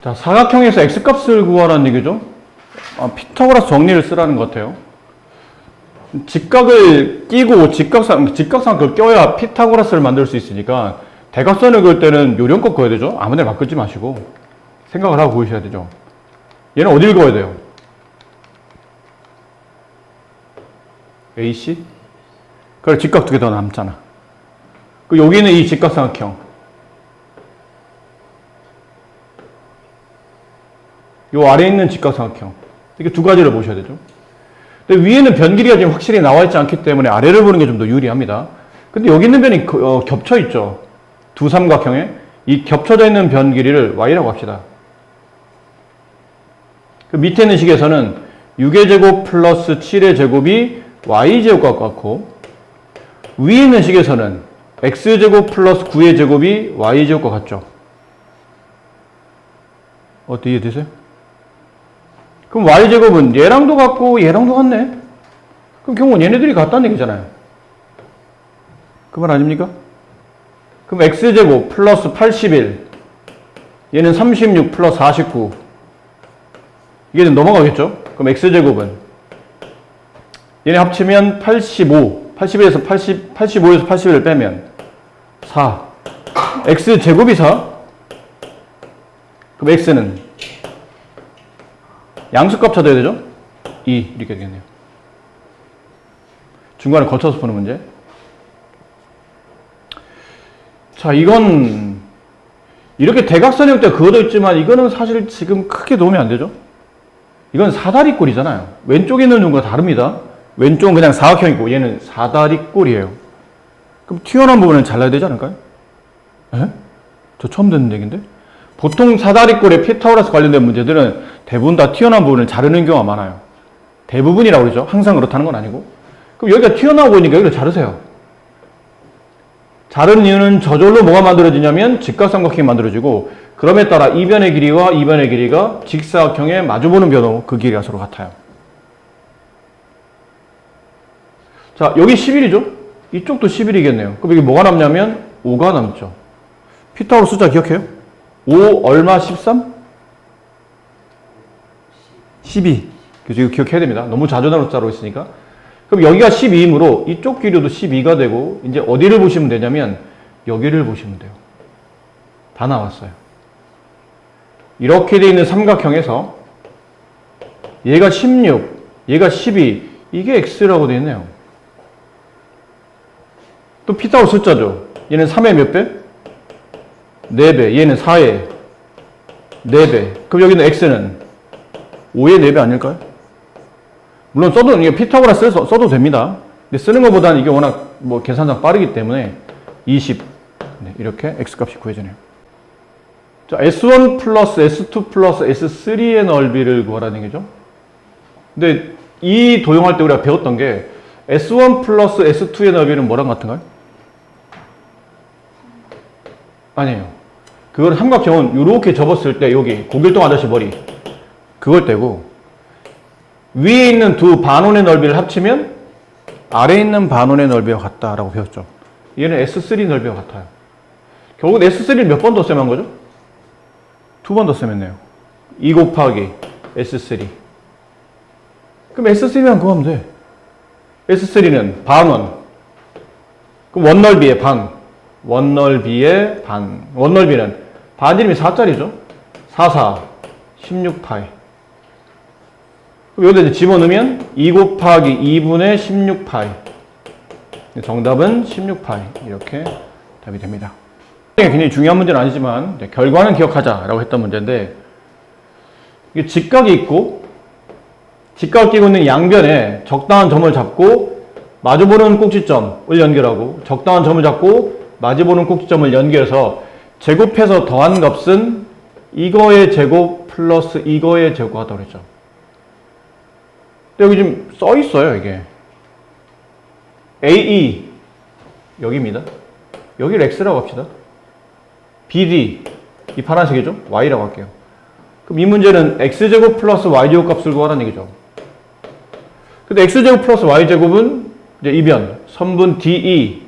자, 사각형에서 x값을 구하라는 얘기죠. 피타고라스 정리를 쓰라는 것 같아요. 직각을 끼고 직각삼각을 껴야 피타고라스를 만들 수 있으니까 대각선을 그을 때는 요령껏 그어야 되죠. 아무데나 막 긋지 마시고 생각을 하고 그으셔야 되죠. 얘는 어딜 그어야 돼요? AC? 그래, 직각 두 개 더 남잖아. 그 여기는 이 직각삼각형. 요 아래에 있는 직각삼각형. 이렇게 두 가지를 보셔야 되죠. 근데 위에는 변 길이가 지금 확실히 나와 있지 않기 때문에 아래를 보는 게 좀 더 유리합니다. 근데 여기 있는 변이 겹쳐 있죠. 두 삼각형에 이 겹쳐져 있는 변 길이를 y라고 합시다. 그 밑에 있는 식에서는 6의 제곱 플러스 7의 제곱이 y제곱과 같고, 위에 있는 식에서는 x제곱 플러스 9의 제곱이 y제곱과 같죠. 어떻게 이해되세요? 그럼 y제곱은 얘랑도 같고 얘랑도 같네. 그럼 결국은 얘네들이 같다는 얘기잖아요. 그 말 아닙니까? 그럼 x제곱 플러스 81, 얘는 36 플러스 49, 이게 좀 넘어가겠죠? 그럼 x제곱은 얘네 합치면 85, 81에서 85에서 81을 빼면 4, x제곱이 4, 그럼 x는 양수값 찾아야 되죠? 2 이렇게 되겠네요. 중간에 거쳐서 푸는 문제. 자, 이건 이렇게 대각선이 올 때 그어져 있지만 이거는 사실 지금 크게 도움이 안 되죠? 이건 사다리꼴이잖아요. 왼쪽에 있는 눈과 다릅니다. 왼쪽은 그냥 사각형이고 얘는 사다리꼴이에요. 그럼 튀어나온 부분은 잘라야 되지 않을까요? 에? 저 처음 듣는 얘기인데? 보통 사다리꼴에 피타고라스 관련된 문제들은 대부분 다 튀어나온 부분을 자르는 경우가 많아요. 대부분이라고 그러죠. 항상 그렇다는 건 아니고. 그럼 여기가 튀어나오고 있으니까 여기를 자르세요. 자른 이유는 저절로 뭐가 만들어지냐면 직각삼각형이 만들어지고, 그럼에 따라 이 변의 길이와 이 변의 길이가 직사각형에 마주보는 변호, 그 길이가 서로 같아요. 자, 여기 11이죠? 이쪽도 11이겠네요. 그럼 여기 뭐가 남냐면 5가 남죠. 피타고라스 숫자 기억해요? 5 얼마 13? 12. 그래서 이거 기억해야 됩니다. 너무 자주 나올 숫자로 있으니까. 그럼 여기가 12이므로 이쪽 길이도 12가 되고, 이제 어디를 보시면 되냐면 여기를 보시면 돼요. 다 나왔어요. 이렇게 되어 있는 삼각형에서 얘가 16, 얘가 12, 이게 x라고 되어 있네요. 또 피타고라스 숫자죠. 얘는 3의 몇 배? 4배. 얘는 4의 4배. 그럼 여기는 x는 5의 4배 아닐까요? 물론 이게 피타고라스 써도 됩니다. 근데 쓰는 것보다는 이게 워낙 계산상 빠르기 때문에 20. 네, 이렇게 x값이 구해지네요. 자, S1 플러스 S2 플러스 S3의 넓이를 구하라는 얘기죠. 근데 이 도형할 때 우리가 배웠던 게 S1 플러스 S2의 넓이는 뭐랑 같은가요? 아니에요. 그걸 삼각형은 이렇게 접었을 때 여기 고길동 아저씨 머리 그걸 떼고, 위에 있는 두 반원의 넓이를 합치면 아래에 있는 반원의 넓이와 같다라고 배웠죠. 얘는 S3 넓이와 같아요. 결국 S3를 몇 번 더 셈한 거죠? 2번 더 셈했네요. 2 곱하기 S3. 그럼 S3만 구하면 돼. S3는 반원. 그럼 원넓이의 반. 원넓이의 반. 원넓이는 반지름이 4짜리죠? 4, 16파이. 여기다 이제 집어넣으면 2 곱하기 2분의 16파이. 정답은 16파이. 이렇게 답이 됩니다. 굉장히 중요한 문제는 아니지만 결과는 기억하자라고 했던 문제인데, 이게 직각이 있고 직각을 끼고 있는 양변에 적당한 점을 잡고 마주보는 꼭지점을 연결하고, 적당한 점을 잡고 마주보는 꼭지점을 연결해서 제곱해서 더한 값은 이거의 제곱 플러스 이거의 제곱과 같다고 그랬죠. 여기 지금 써 있어요, 이게. AE, 여기입니다. 여기를 X라고 합시다. BD, 이 파란색이죠? Y라고 할게요. 그럼 이 문제는 X제곱 플러스 Y제곱 값을 구하라는 얘기죠. 근데 X제곱 플러스 Y제곱은 이제 이변, 선분 DE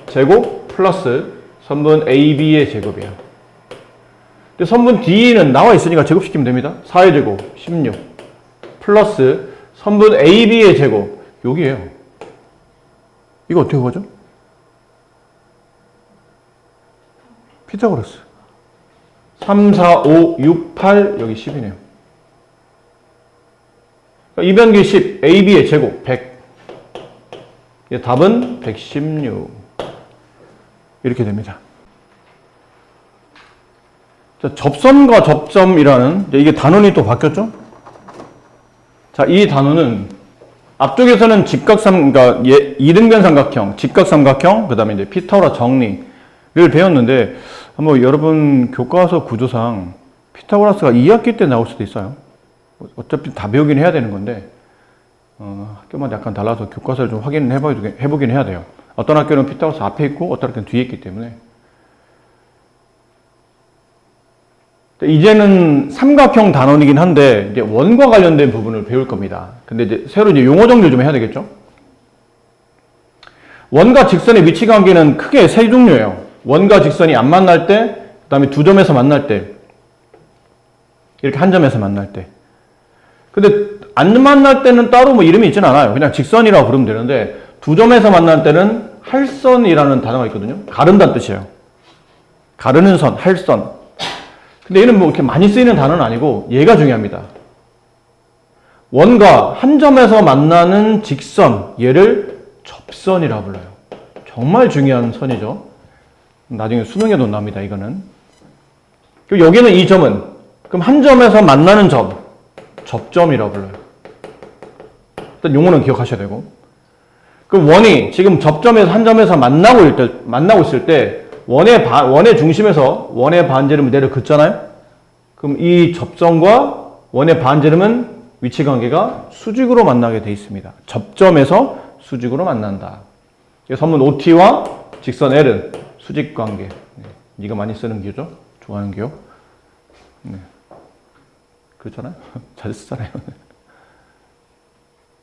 제곱 플러스 선분 AB의 제곱이에요. 근데 선분 D는 나와 있으니까 제곱시키면 됩니다. 4의 제곱 16 플러스 선분 AB의 제곱 여기에요. 이거 어떻게 구하죠? 피타고라스 3, 4, 5, 6, 8 여기 10이네요. 이변기 10 AB의 제곱 100 답은 116 이렇게 됩니다. 자, 접선과 접점이라는 이게 단원이 또 바뀌었죠? 자, 이 단원은 앞쪽에서는 그러니까 이등변 삼각형, 직각삼각형, 그 다음에 이제 피타고라 정리를 배웠는데 한번 여러분 교과서 구조상 피타고라스가 2학기 때 나올 수도 있어요. 어차피 다 배우긴 해야 되는 건데 학교마다 약간 달라서 교과서를 좀 확인을 해보긴 해야 돼요. 어떤 학교는 피타고라스 앞에 있고 어떤 학교는 뒤에 있기 때문에. 이제는 삼각형 단원이긴 한데 이제 원과 관련된 부분을 배울 겁니다. 근데 이제 새로 이제 용어 정리를 좀 해야 되겠죠? 원과 직선의 위치 관계는 크게 세 종류예요. 원과 직선이 안 만날 때, 그 다음에 두 점에서 만날 때, 이렇게 한 점에서 만날 때. 근데 안 만날 때는 따로 뭐 이름이 있진 않아요. 그냥 직선이라고 부르면 되는데 두 점에서 만날 때는 할선이라는 단어가 있거든요. 가른다는 뜻이에요. 가르는 선, 할선. 근데 얘는 뭐 이렇게 많이 쓰이는 단어는 아니고 얘가 중요합니다. 원과 한 점에서 만나는 직선, 얘를 접선이라고 불러요. 정말 중요한 선이죠. 나중에 수능에도 나옵니다, 이거는. 그리고 여기는 이 점은, 그럼 한 점에서 만나는 점, 접점이라고 불러요. 일단 용어는 기억하셔야 되고. 그럼 원이 지금 접점에서 한 점에서 만나고 있을 때 원의 중심에서 원의 반지름을 내려 긋잖아요? 그럼 이 접점과 원의 반지름은 위치 관계가 수직으로 만나게 돼 있습니다. 접점에서 수직으로 만난다. 선문 OT와 직선 L은 수직 관계. 네가 많이 쓰는 기호죠? 좋아하는 기호. 네. 그렇잖아요? 잘 쓰잖아요.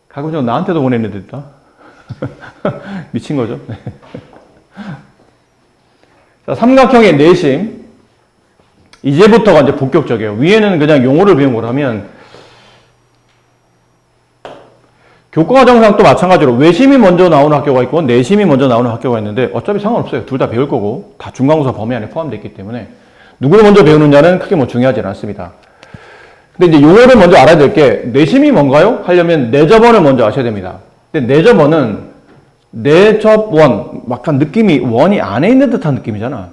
가끔 좀 나한테도 보내는 애들 있다. 미친 거죠? 네. 자, 삼각형의 내심. 이제부터가 이제 본격적이에요. 위에는 그냥 용어를 배운 거라면, 교과과정상 또 마찬가지로 외심이 먼저 나오는 학교가 있고, 내심이 먼저 나오는 학교가 있는데, 어차피 상관없어요. 둘 다 배울 거고, 다 중간고사 범위 안에 포함되어 있기 때문에, 누구를 먼저 배우느냐는 크게 뭐 중요하지 않습니다. 근데 이제 용어를 먼저 알아야 될 게, 내심이 뭔가요? 하려면 내접원을 먼저 아셔야 됩니다. 근데 내접원은 내접원, 약간 느낌이 원이 안에 있는 듯한 느낌이잖아.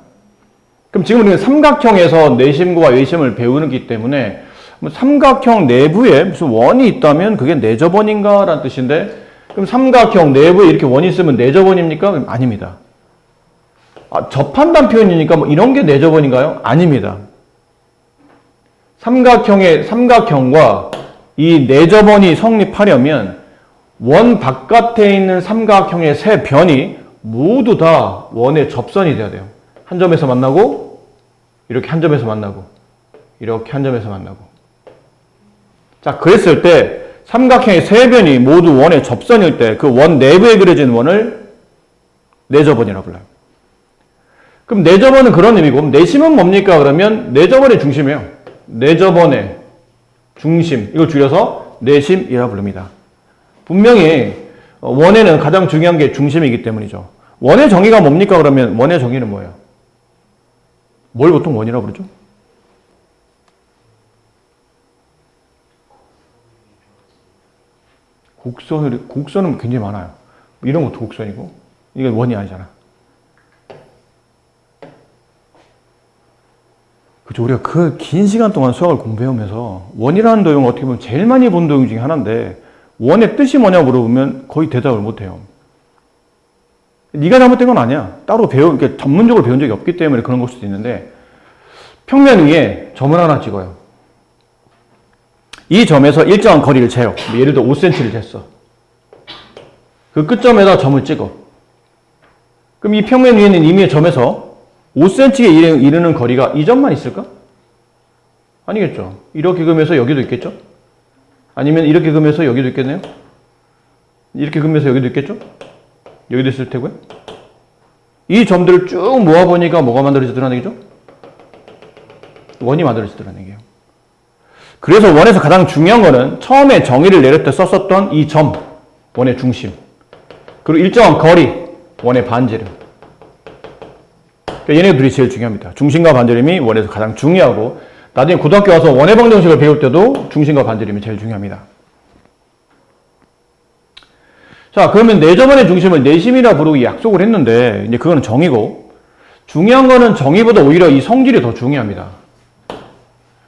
그럼 지금 우리는 삼각형에서 내심과 외심을 배우기 때문에 삼각형 내부에 무슨 원이 있다면 그게 내접원인가? 라는 뜻인데 그럼 삼각형 내부에 이렇게 원이 있으면 내접원입니까? 아닙니다. 접한다는 표현이니까 뭐 이런 게 내접원인가요? 아닙니다. 삼각형과 이 내접원이 성립하려면 원 바깥에 있는 삼각형의 세 변이 모두 다 원의 접선이 돼야 돼요. 한 점에서 만나고, 이렇게 한 점에서 만나고, 이렇게 한 점에서 만나고. 자, 그랬을 때 삼각형의 세 변이 모두 원의 접선일 때 그 원 내부에 그려진 원을 내접원이라고 불러요. 그럼 내접원은 그런 의미고, 내심은 뭡니까? 그러면 내접원의 중심이에요. 내접원의 중심, 이걸 줄여서 내심이라고 부릅니다. 분명히 원에는 가장 중요한 게 중심이기 때문이죠. 원의 정의가 뭡니까? 그러면 원의 정의는 뭐예요? 뭘 보통 원이라고 그러죠? 곡선은 굉장히 많아요. 이런 것도 곡선이고, 이게 원이 아니잖아. 그죠? 우리가 그 긴 시간 동안 수학을 공부해오면서 원이라는 도형을 어떻게 보면 제일 많이 본 도형 중에 하나인데 원의 뜻이 뭐냐고 물어보면 거의 대답을 못해요. 네가 잘못된 건 아니야. 따로 그러니까 전문적으로 배운 적이 없기 때문에 그런 걸 수도 있는데 평면 위에 점을 하나 찍어요. 이 점에서 일정한 거리를 재요. 예를 들어 5cm를 쟀어. 그 끝점에다 점을 찍어. 그럼 이 평면 위에 있는 임의의 점에서 5cm에 이르는 거리가 이 점만 있을까? 아니겠죠. 이렇게 그으면서 여기도 있겠죠? 아니면 이렇게 그으면서 여기도 있겠네요? 이렇게 그으면서 여기도 있겠죠? 여기도 있을 테고요. 이 점들을 쭉 모아보니까 뭐가 만들어지더라는 얘기죠? 원이 만들어지더라는 얘기예요. 그래서 원에서 가장 중요한 거는 처음에 정의를 내릴 때 썼었던 이 점, 원의 중심. 그리고 일정한 거리, 원의 반지름. 그러니까 얘네들이 제일 중요합니다. 중심과 반지름이 원에서 가장 중요하고, 나중에 고등학교 와서 원의 방정식을 배울 때도 중심과 반지름이 제일 중요합니다. 자, 그러면 내점원의 중심을 내심이라 부르고 약속을 했는데, 이제 그거는 정의고, 중요한 거는 정의보다 오히려 이 성질이 더 중요합니다.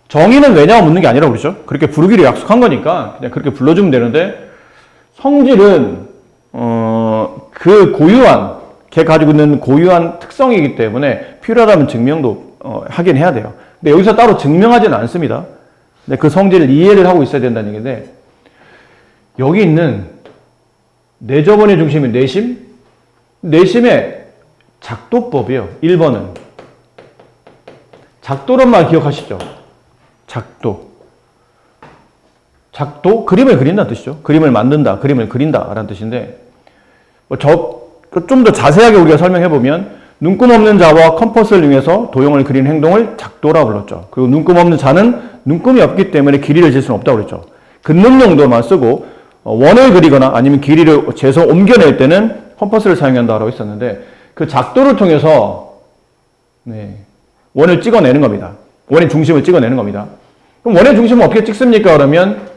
정의는 왜냐고 묻는 게 아니라 그러죠. 그렇게 부르기로 약속한 거니까 그냥 그렇게 불러주면 되는데, 성질은 그 고유한, 걔 가지고 있는 고유한 특성이기 때문에 필요하다면 증명도 하긴 해야 돼요. 근데 여기서 따로 증명하지는 않습니다. 근데 그 성질을 이해를 하고 있어야 된다는 얘기인데, 여기 있는 내저번의 중심이 내심? 내심의 작도법이에요. 1번은. 작도란말 기억하시죠? 작도. 작도? 그림을 그린다는 뜻이죠. 그림을 만든다, 그림을 그린다 라는 뜻인데, 좀 더 자세하게 우리가 설명해보면, 눈금 없는 자와 컴퍼스를 이용해서 도형을 그리는 행동을 작도라고 불렀죠. 그리고 눈금 없는 자는 눈금이 없기 때문에 길이를 잴 수는 없다고 그랬죠. 긋는 용도만 쓰고, 원을 그리거나 아니면 길이를 재서 옮겨낼 때는 컴퍼스를 사용한다고 했었는데, 그 작도를 통해서 원을 찍어내는 겁니다. 원의 중심을 찍어내는 겁니다. 그럼 원의 중심은 어떻게 찍습니까? 그러면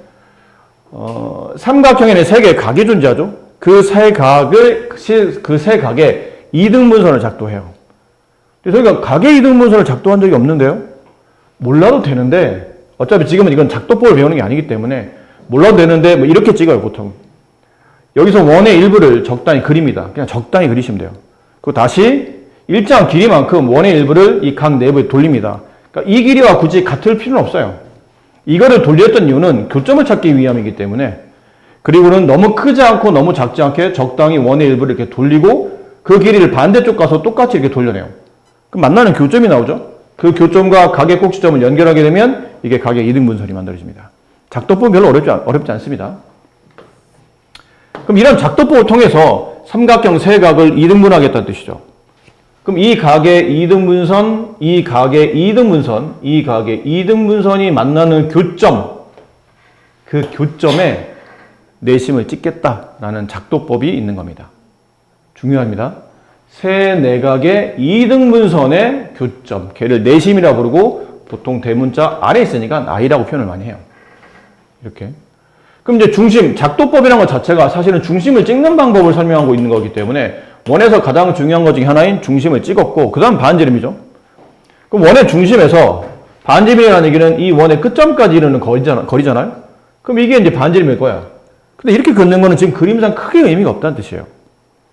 삼각형에는 세 개의 각이 존재하죠. 그 세 각의 이등분선을 작도해요. 저희가 각의 이등분선을 작도한 적이 없는데요. 몰라도 되는데, 어차피 지금은 이건 작도법을 배우는 게 아니기 때문에 몰라도 되는데 뭐 이렇게 찍어요, 보통. 여기서 원의 일부를 적당히 그립니다. 그냥 적당히 그리시면 돼요. 그리고 다시 일정한 길이만큼 원의 일부를 이 각 내부에 돌립니다. 그러니까 이 길이와 굳이 같을 필요는 없어요. 이거를 돌렸던 이유는 교점을 찾기 위함이기 때문에, 그리고는 너무 크지 않고 너무 작지 않게 적당히 원의 일부를 이렇게 돌리고 그 길이를 반대쪽 가서 똑같이 이렇게 돌려내요. 그럼 만나는 교점이 나오죠? 그 교점과 각의 꼭지점을 연결하게 되면 이게 각의 이등분선이 만들어집니다. 작도법은 별로 어렵지 않습니다. 그럼 이런 작도법을 통해서 삼각형 세 각을 이등분하겠다는 뜻이죠. 그럼 이 각의 이등분선, 이 각의 이등분선, 이 각의 이등분선이 만나는 교점, 그 교점에 내심을 찍겠다라는 작도법이 있는 겁니다. 중요합니다. 세 내각의 이등분선의 교점, 걔를 내심이라 부르고 보통 대문자 아래에 있으니까 I라고 표현을 많이 해요. 이렇게. 그럼 이제 중심, 작도법이라는 것 자체가 사실은 중심을 찍는 방법을 설명하고 있는 거기 때문에 원에서 가장 중요한 것 중에 하나인 중심을 찍었고, 그 다음 반지름이죠. 그럼 원의 중심에서 반지름이라는 얘기는 이 원의 끝점까지 이르는 거리잖아요? 그럼 이게 이제 반지름일 거야. 근데 이렇게 긋는 거는 지금 그림상 크게 의미가 없다는 뜻이에요.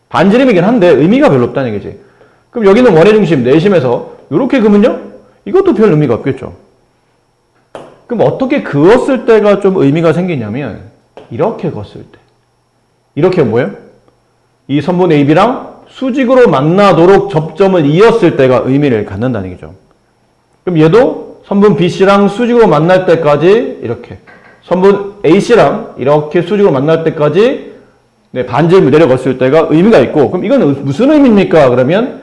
반지름이긴 한데 의미가 별로 없다는 얘기지. 그럼 여기는 원의 중심, 내심에서 이렇게 그으면요? 이것도 별 의미가 없겠죠. 그럼 어떻게 그었을 때가 좀 의미가 생기냐면, 이렇게 그었을 때. 이렇게 뭐예요? 이 선분 AB랑 수직으로 만나도록 접점을 이었을 때가 의미를 갖는다는 얘기죠. 그럼 얘도 선분 BC랑 수직으로 만날 때까지 이렇게, 선분 AC랑 이렇게 수직으로 만날 때까지 반지름을 내려갔을 때가 의미가 있고, 그럼 이건 무슨 의미입니까? 그러면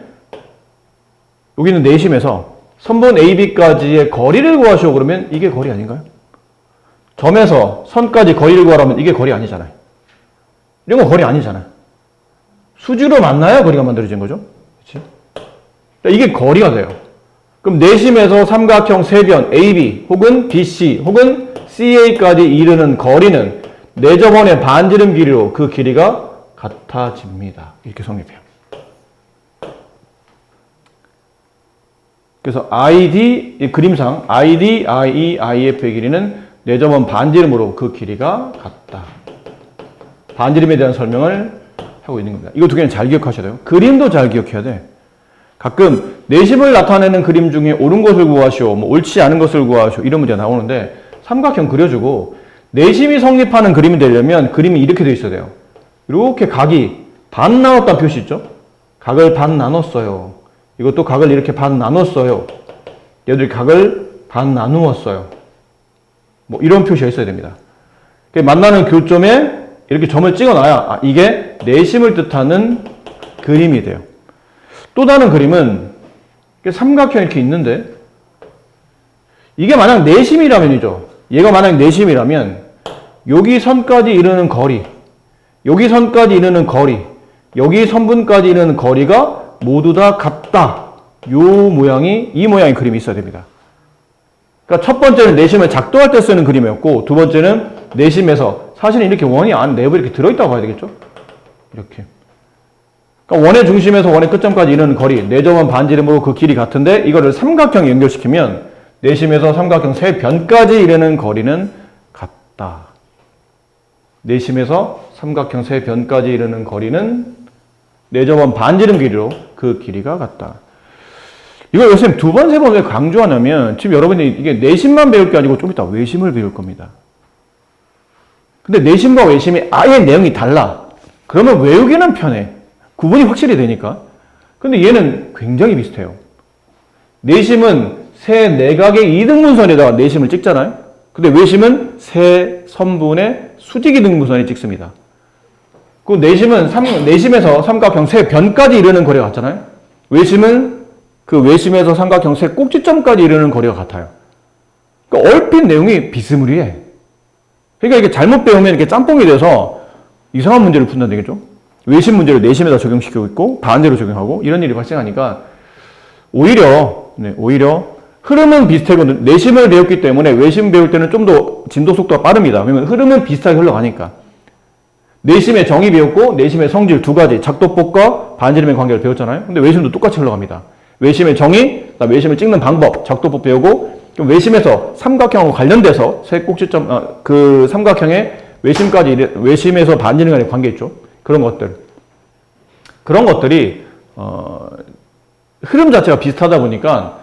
여기는 내심에서 선분 AB까지의 거리를 구하시오. 그러면 이게 거리 아닌가요? 점에서 선까지 거리를 구하라면 이게 거리 아니잖아요. 이런 건 거리 아니잖아요. 수직으로 만나야 거리가 만들어진 거죠. 그렇지? 이게 거리가 돼요. 그럼 내심에서 삼각형 세변 AB 혹은 BC 혹은 CA까지 이르는 거리는 내접원의 반지름 길이로 그 길이가 같아집니다. 이렇게 성립해요. 그래서 ID, 이 그림상 ID, IE, IF의 길이는 내접원 반지름으로 그 길이가 같다. 반지름에 대한 설명을 하고 있는 겁니다. 이거 두 개는 잘 기억하셔야 돼요. 그림도 잘 기억해야 돼. 가끔 내심을 나타내는 그림 중에 옳은 것을 구하시오, 뭐 옳지 않은 것을 구하시오 이런 문제가 나오는데, 삼각형 그려주고 내심이 성립하는 그림이 되려면 그림이 이렇게 되어 있어야 돼요. 이렇게 각이 반 나눴다는 표시 있죠? 각을 반 나눴어요. 이것도 각을 이렇게 반 나눴어요. 얘들 각을 반 나누었어요. 뭐 이런 표시가 있어야 됩니다. 만나는 교점에 이렇게 점을 찍어놔야 이게 내심을 뜻하는 그림이 돼요. 또 다른 그림은 삼각형이 이렇게 있는데 이게 만약 내심이라면이죠. 얘가 만약 내심이라면 여기 선까지 이르는 거리, 여기 선까지 이르는 거리, 여기 선분까지 이르는 거리가 모두 다 같다. 이 모양의 그림이 있어야 됩니다. 그러니까 첫 번째는 내심을 작동할 때 쓰는 그림이었고, 두 번째는 내심에서 사실은 이렇게 원이 안 내부에 이렇게 들어있다고 봐야 되겠죠? 이렇게. 그러니까 원의 중심에서 원의 끝점까지 이르는 거리, 내점원 반지름으로 그 길이 같은데 이거를 삼각형에 연결시키면 내심에서 삼각형 세 변까지 이르는 거리는 같다. 내심에서 삼각형 세 변까지 이르는 거리는 내점원 반지름 길이로 그 길이가 같다. 이걸 요새 두 번, 세 번 왜 강조하냐면 지금 여러분이 이게 내심만 배울 게 아니고 좀 이따 외심을 배울 겁니다. 근데 내심과 외심이 아예 내용이 달라. 그러면 외우기는 편해. 구분이 확실히 되니까. 근데 얘는 굉장히 비슷해요. 내심은 세 내각의 이등분선에다가 내심을 찍잖아요. 근데 외심은 세 선분의 수직 이등분선에 찍습니다. 그 내심에서 삼각형 세 변까지 이르는 거리가 같잖아요. 외심은 그 외심에서 삼각형 세 꼭지점까지 이르는 거리가 같아요. 그러니까 얼핏 내용이 비스무리해. 그러니까 이게 잘못 배우면 이렇게 짬뽕이 돼서 이상한 문제를 푼다는 얘기죠. 외심 문제를 내심에다 적용시키고 있고 반대로 적용하고 이런 일이 발생하니까 오히려 흐름은 비슷하고 내심을 배웠기 때문에 외심 배울 때는 좀 더 진도 속도가 빠릅니다. 왜냐면 흐름은 비슷하게 흘러가니까. 내심의 정의 배웠고 내심의 성질 두 가지 작도법과 반지름의 관계를 배웠잖아요. 근데 외심도 똑같이 흘러갑니다. 외심의 정의, 외심을 찍는 방법, 작도법 배우고 외심에서 삼각형하고 관련돼서 세 꼭지점 그 삼각형의 외심에서 반지름 간의 관계 있죠. 그런 것들이 흐름 자체가 비슷하다 보니까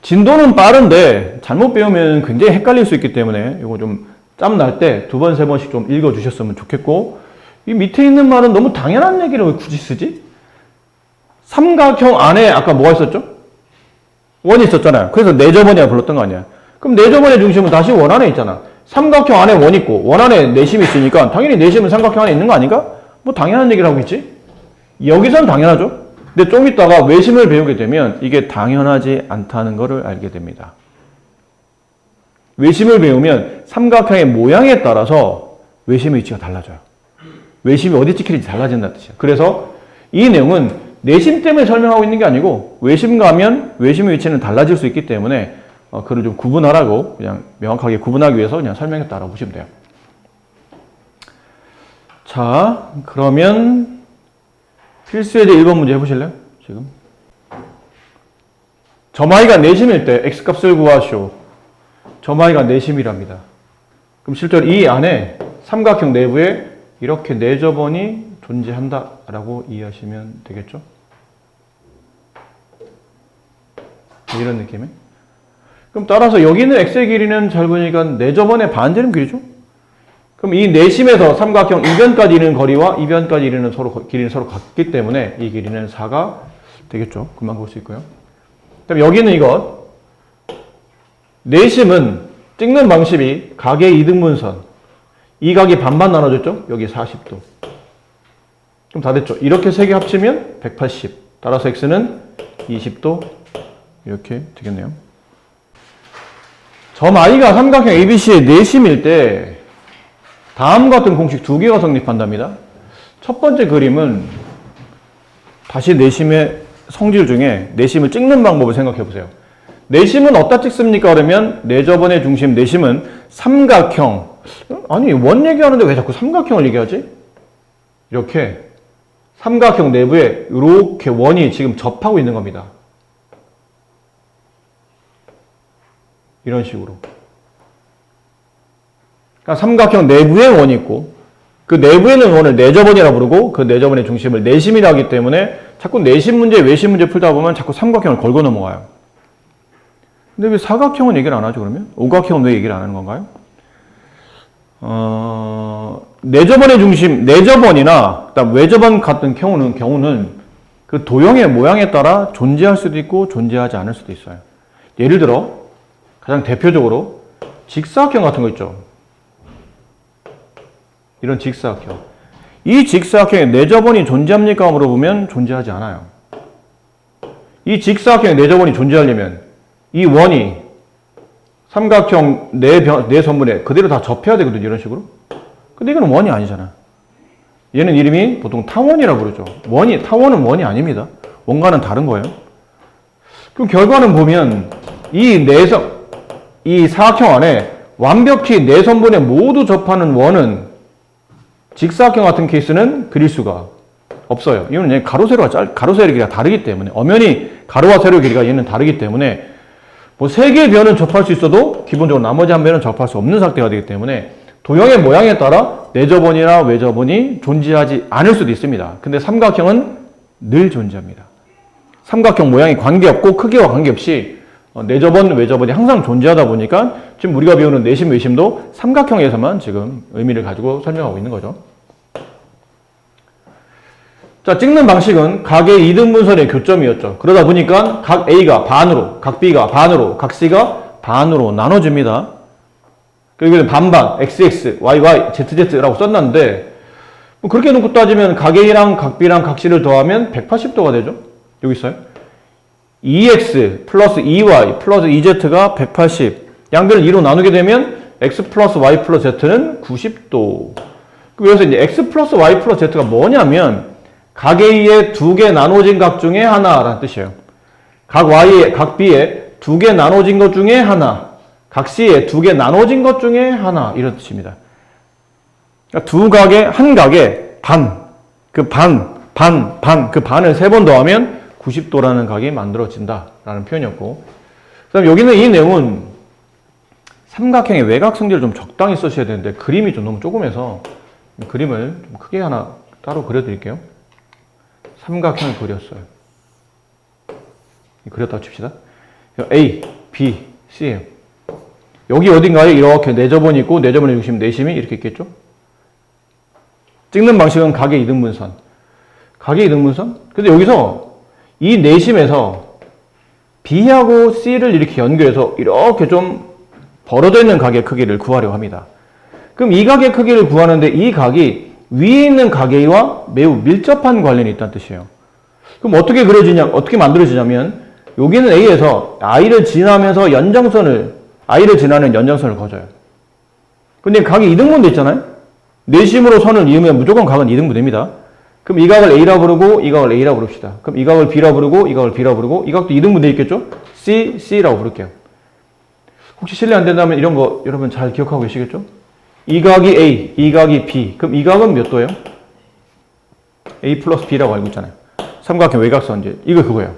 진도는 빠른데 잘못 배우면 굉장히 헷갈릴 수 있기 때문에 이거 좀 짬 날 때 두 번, 세 번씩 좀 읽어주셨으면 좋겠고, 이 밑에 있는 말은 너무 당연한 얘기를 왜 굳이 쓰지? 삼각형 안에 아까 뭐가 있었죠? 원이 있었잖아요. 그래서 내저번이라 불렀던 거 아니야. 그럼 내저번의 중심은 다시 원 안에 있잖아. 삼각형 안에 원 있고 원 안에 내심이 있으니까 당연히 내심은 삼각형 안에 있는 거 아닌가? 뭐 당연한 얘기를 하고 있지? 여기선 당연하죠. 근데 좀 이따가 외심을 배우게 되면 이게 당연하지 않다는 것을 알게 됩니다. 외심을 배우면 삼각형의 모양에 따라서 외심의 위치가 달라져요. 외심이 어디 찍힐지 달라진다는 뜻이에요. 그래서 이 내용은 내심 때문에 설명하고 있는 게 아니고 외심과 하면 외심의 위치는 달라질 수 있기 때문에 그걸 좀 구분하라고 그냥 명확하게 구분하기 위해서 그냥 설명했다라고 보시면 돼요. 자, 그러면 필수예제 1번 문제 해보실래요? 지금 점I가 내심일 때 x값을 구하시오. 점I가 내심이랍니다. 그럼 실제로 이 안에 삼각형 내부에 이렇게 내저번이 존재한다라고 이해하시면 되겠죠? 이런 느낌에. 그럼 따라서 여기 있는 x의 길이는 잘 보니까 내저번의 반지름 길이죠? 그럼 이 내심에서 삼각형 이변까지 이르는 거리와 이변까지 이르는 길이는 서로 같기 때문에 이 길이는 4가 되겠죠? 금방 볼 수 있고요. 그다음 여기는 이것. 내심은 찍는 방식이 각의 이등분선. 이 각이 반반 나눠졌죠? 여기 40도. 그럼 다 됐죠? 이렇게 세 개 합치면 180. 따라서 x는 20도. 이렇게 되겠네요. 점 i가 삼각형 ABC의 내심일 때 다음과 같은 공식 두 개가 성립한답니다. 첫 번째 그림은 다시 내심의 성질 중에 내심을 찍는 방법을 생각해 보세요. 내심은 어디다 찍습니까? 그러면 내저번의 중심 내심은 삼각형. 아니 원 얘기하는데 왜 자꾸 삼각형을 얘기하지? 이렇게 삼각형 내부에 이렇게 원이 지금 접하고 있는 겁니다. 이런 식으로. 그러니까 삼각형 내부에 원이 있고 그 내부에는 원을 내저번이라고 부르고 그 내저번의 중심을 내심이라 하기 때문에 자꾸 내심 문제, 외심 문제 풀다 보면 자꾸 삼각형을 걸고 넘어가요. 근데 왜 사각형은 얘기를 안 하죠, 그러면? 오각형은 왜 얘기를 안 하는 건가요? 내저번의 중심, 내저번이나 그다음 외저번 같은 경우는 그 도형의 모양에 따라 존재할 수도 있고 존재하지 않을 수도 있어요. 예를 들어 가장 대표적으로 직사각형 같은 거 있죠. 이런 직사각형. 이 직사각형에 내저번이 존재합니까? 물어보면 존재하지 않아요. 이 직사각형에 내저번이 존재하려면 이 원이 삼각형 네 선분에 그대로 다 접해야 되거든요. 이런 식으로. 근데 이거는 원이 아니잖아. 얘는 이름이 보통 타원이라고 그러죠. 타원은 원이 아닙니다. 원과는 다른 거예요. 그럼 결과는 보면 이 사각형 안에 완벽히 네 선분에 모두 접하는 원은 직사각형 같은 케이스는 그릴 수가 없어요. 이거는 가로 세로의 길이가 다르기 때문에 엄연히 가로와 세로의 길이가 얘는 다르기 때문에 뭐 세 개의 변은 접할 수 있어도 기본적으로 나머지 한 변은 접할 수 없는 상태가 되기 때문에 도형의 모양에 따라 내접원이나 외접원이 존재하지 않을 수도 있습니다. 근데 삼각형은 늘 존재합니다. 삼각형 모양이 관계없고 크기와 관계없이 내접원, 외접원이 항상 존재하다 보니까 지금 우리가 배우는 내심, 외심도 삼각형에서만 지금 의미를 가지고 설명하고 있는 거죠. 자, 찍는 방식은 각의 이등분선의 교점이었죠. 그러다 보니까 각 A가 반으로, 각 B가 반으로, 각 C가 반으로 나눠집니다. 그리고 반반, XX, YY, ZZ라고 썼는데 뭐 그렇게 놓고 따지면 각 A랑 각 B랑 각 C를 더하면 180도가 되죠. 여기 있어요. EX 플러스 EY 플러스 EZ가 180. 양변을 2로 나누게 되면 X 플러스 Y 플러스 Z는 90도. 그래서 이제 X 플러스 Y 플러스 Z가 뭐냐면 각 A의 두 개 나눠진 각 중에 하나라는 뜻이에요. 각 Y의, 각 B의 두 개 나눠진 것 중에 하나. 각 C의 두 개 나눠진 것 중에 하나. 이런 뜻입니다. 그러니까 두 각의, 한 각의 반. 그 반을 세 번 더하면 90도라는 각이 만들어진다. 라는 표현이었고. 그 다음 여기는 이 내용은 삼각형의 외곽 성질을 좀 적당히 쓰셔야 되는데 그림이 좀 너무 조금해서 그림을 좀 크게 하나 따로 그려드릴게요. 삼각형을 그렸어요. 그렸다 칩시다. A, B, C예요. 여기 어딘가에 이렇게 내접원이 있고 내접원의 중심 내심이 이렇게 있겠죠? 찍는 방식은 각의 이등분선. 각의 이등분선? 근데 여기서 이 내심에서 B하고 C를 이렇게 연결해서 이렇게 좀 벌어져 있는 각의 크기를 구하려고 합니다. 그럼 이 각의 크기를 구하는데 이 각이 위에 있는 각 A와 매우 밀접한 관련이 있다는 뜻이에요. 그럼 어떻게 만들어지냐면 여기는 A에서 I를 지나면서 I를 지나는 연장선을 그어줘요. 근데 각이 이등분돼 있잖아요? 내심으로 선을 이으면 무조건 각은 이등분됩니다. 그럼 이 각을 A라 부르고 이 각을 A라 부릅시다. 그럼 이 각을 B라 부르고 이 각을 B라 부르고 이 각도 이등분돼 있겠죠? C라고 부를게요. 혹시 실례 안 된다면 이런 거 여러분 잘 기억하고 계시겠죠? 이 각이 A, 이 각이 B. 그럼 이 각은 몇 도예요? A 플러스 B라고 알고 있잖아요. 삼각형 외곽선질. 이거 그거예요.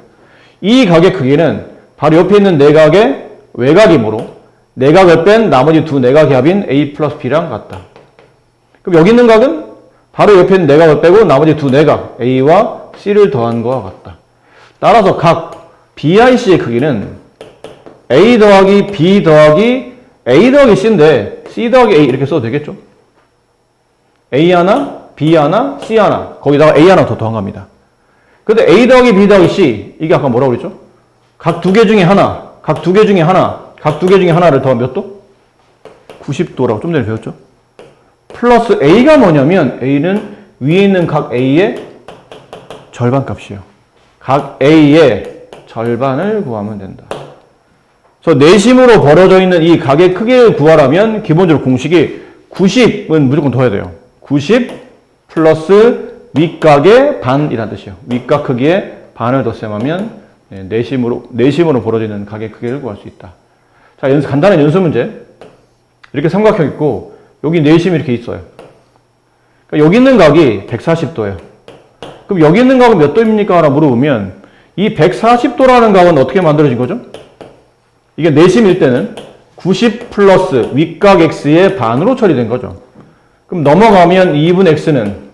이 각의 크기는 바로 옆에 있는 내각의 외곽이므로 내각을 뺀 나머지 두 내각의 합인 A 플러스 B랑 같다. 그럼 여기 있는 각은 바로 옆에 있는 내각을 빼고 나머지 두 내각 A와 C를 더한 거와 같다. 따라서 각 BIC의 크기는 A 더하기 B 더하기 A 더하기 C인데 C 더하기 A 이렇게 써도 되겠죠? A 하나, B 하나, C 하나 거기다가 A 하나 더 더한 겁니다. 근데 A 더하기 B 더하기 C 이게 아까 뭐라고 그랬죠? 각 두 개 중에 하나, 각 두 개 중에 하나, 각 두 개 중에 하나를 더하면 몇 도? 90도라고 좀 전에 배웠죠? 플러스 A가 뭐냐면 A는 위에 있는 각 A의 절반 값이에요. 각 A의 절반을 구하면 된다. 그래서 내심으로 벌어져 있는 이 각의 크기를 구하려면 기본적으로 공식이 90은 무조건 더해야 돼요. 90 플러스 윗각의 반이라는 뜻이에요. 윗각 크기의 반을 덧셈하면 내심으로 벌어지는 각의 크기를 구할 수 있다. 자, 간단한 연수 문제. 이렇게 삼각형 있고 여기 내심이 이렇게 있어요. 그러니까 여기 있는 각이 140도예요. 그럼 여기 있는 각은 몇 도입니까? 라고 물어보면 이 140도라는 각은 어떻게 만들어진 거죠? 이게 내심일 때는 90 플러스 윗각 x의 반으로 처리된 거죠. 그럼 넘어가면 2분 x는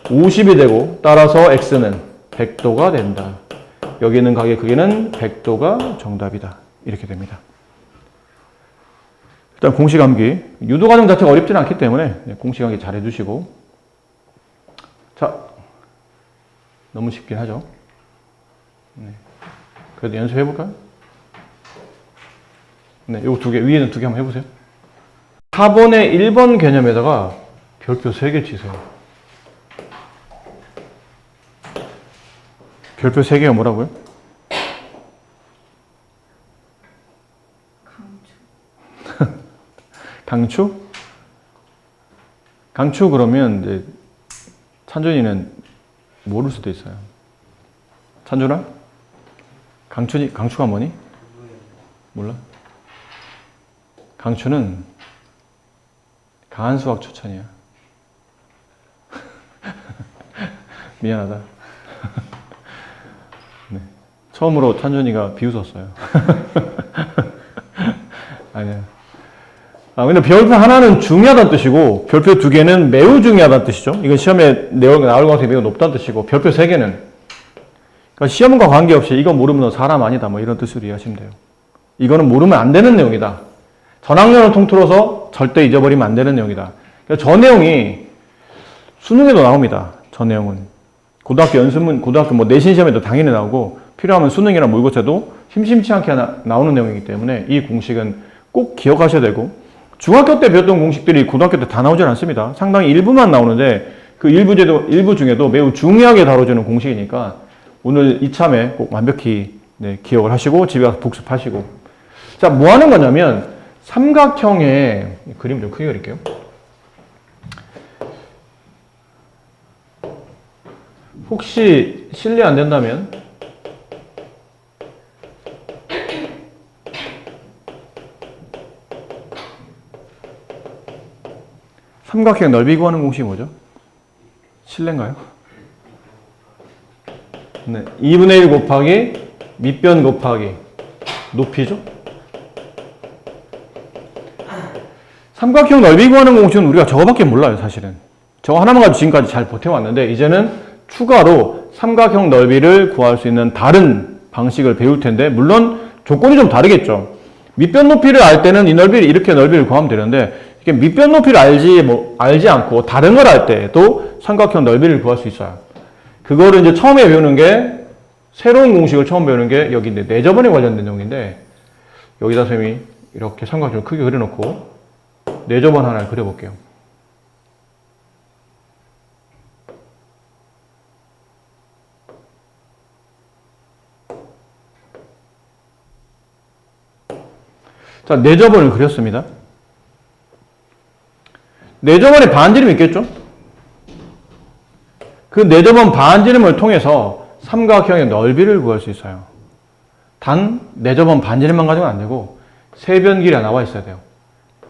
50이 되고 따라서 x는 100도가 된다. 여기 있는 각의 크기는 100도가 정답이다. 이렇게 됩니다. 일단 공식 암기. 유도 과정 자체가 어렵지는 않기 때문에 공식 암기 잘 해주시고. 자, 너무 쉽긴 하죠. 네. 그래도 연습해 볼까요? 네, 요 두 개, 위에는 두 개 한번 해보세요. 4번의 1번 개념에다가 별표 3개 치세요. 별표 3개가 뭐라고요? 강추? 강추 그러면 이제 찬준이는 모를 수도 있어요. 찬준아? 강추가 뭐니? 몰라? 강추는 강한 수학 추천이야. 미안하다. 네. 처음으로 찬준이가 비웃었어요. 아니야. 근데 별표 하나는 중요하다는 뜻이고, 별표 두 개는 매우 중요하다는 뜻이죠. 이건 시험에 내용 나올 가능성이 매우 높다는 뜻이고, 별표 세 개는. 그러니까 시험과 관계없이 이거 모르면 너 사람 아니다. 뭐 이런 뜻으로 이해하시면 돼요. 이거는 모르면 안 되는 내용이다. 전학년을 통틀어서 절대 잊어버리면 안 되는 내용이다. 그러니까 저 내용이 수능에도 나옵니다. 저 내용은. 고등학교 연습문, 고등학교 뭐 내신 시험에도 당연히 나오고, 필요하면 수능이나 모의고사도 심심치 않게 나오는 내용이기 때문에 이 공식은 꼭 기억하셔야 되고, 중학교 때 배웠던 공식들이 고등학교 때 다 나오질 않습니다. 상당히 일부만 나오는데 그 일부 중에도 매우 중요하게 다뤄지는 공식이니까 오늘 이참에 꼭 완벽히 기억을 하시고 집에 가서 복습하시고. 자, 뭐 하는 거냐면 삼각형의 그림 좀 크게 그릴게요. 혹시 실례 안 된다면 삼각형 넓이 구하는 공식이 뭐죠? 실례인가요? 네, 2분의 1 곱하기 밑변 곱하기 높이죠? 삼각형 넓이 구하는 공식은 우리가 저거밖에 몰라요, 사실은. 저거 하나만 가지고 지금까지 잘 버텨왔는데 이제는 추가로 삼각형 넓이를 구할 수 있는 다른 방식을 배울 텐데, 물론 조건이 좀 다르겠죠. 밑변 높이를 알 때는 이 넓이를 이렇게 넓이를 구하면 되는데, 이게 밑변 높이를 알지 않고 다른 걸 알 때도 삼각형 넓이를 구할 수 있어요. 그거를 이제 처음에 배우는 게, 새로운 공식을 처음 배우는 게 여기 내저번에 관련된 내용인데, 여기다 선생님이 이렇게 삼각형을 크게 그려놓고 내저번 하나를 그려볼게요. 자, 내저번을 그렸습니다. 내저번에 반지름이 있겠죠? 그 내저번 반지름을 통해서 삼각형의 넓이를 구할 수 있어요. 단 내저번 반지름만 가지고는 안 되고 세변 길이가 나와 있어야 돼요.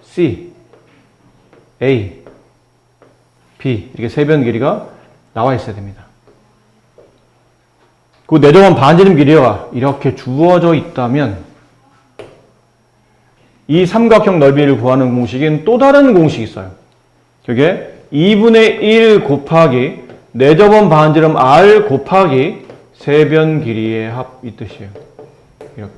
C, A, B 이렇게 세변 길이가 나와 있어야 됩니다. 그 내저번 반지름 길이가 이렇게 주어져 있다면 이 삼각형 넓이를 구하는 공식인 또 다른 공식이 있어요. 그게 2분의 1 곱하기 내저번 반지름 R 곱하기 세변 길이의 합 이 뜻이에요. 이렇게.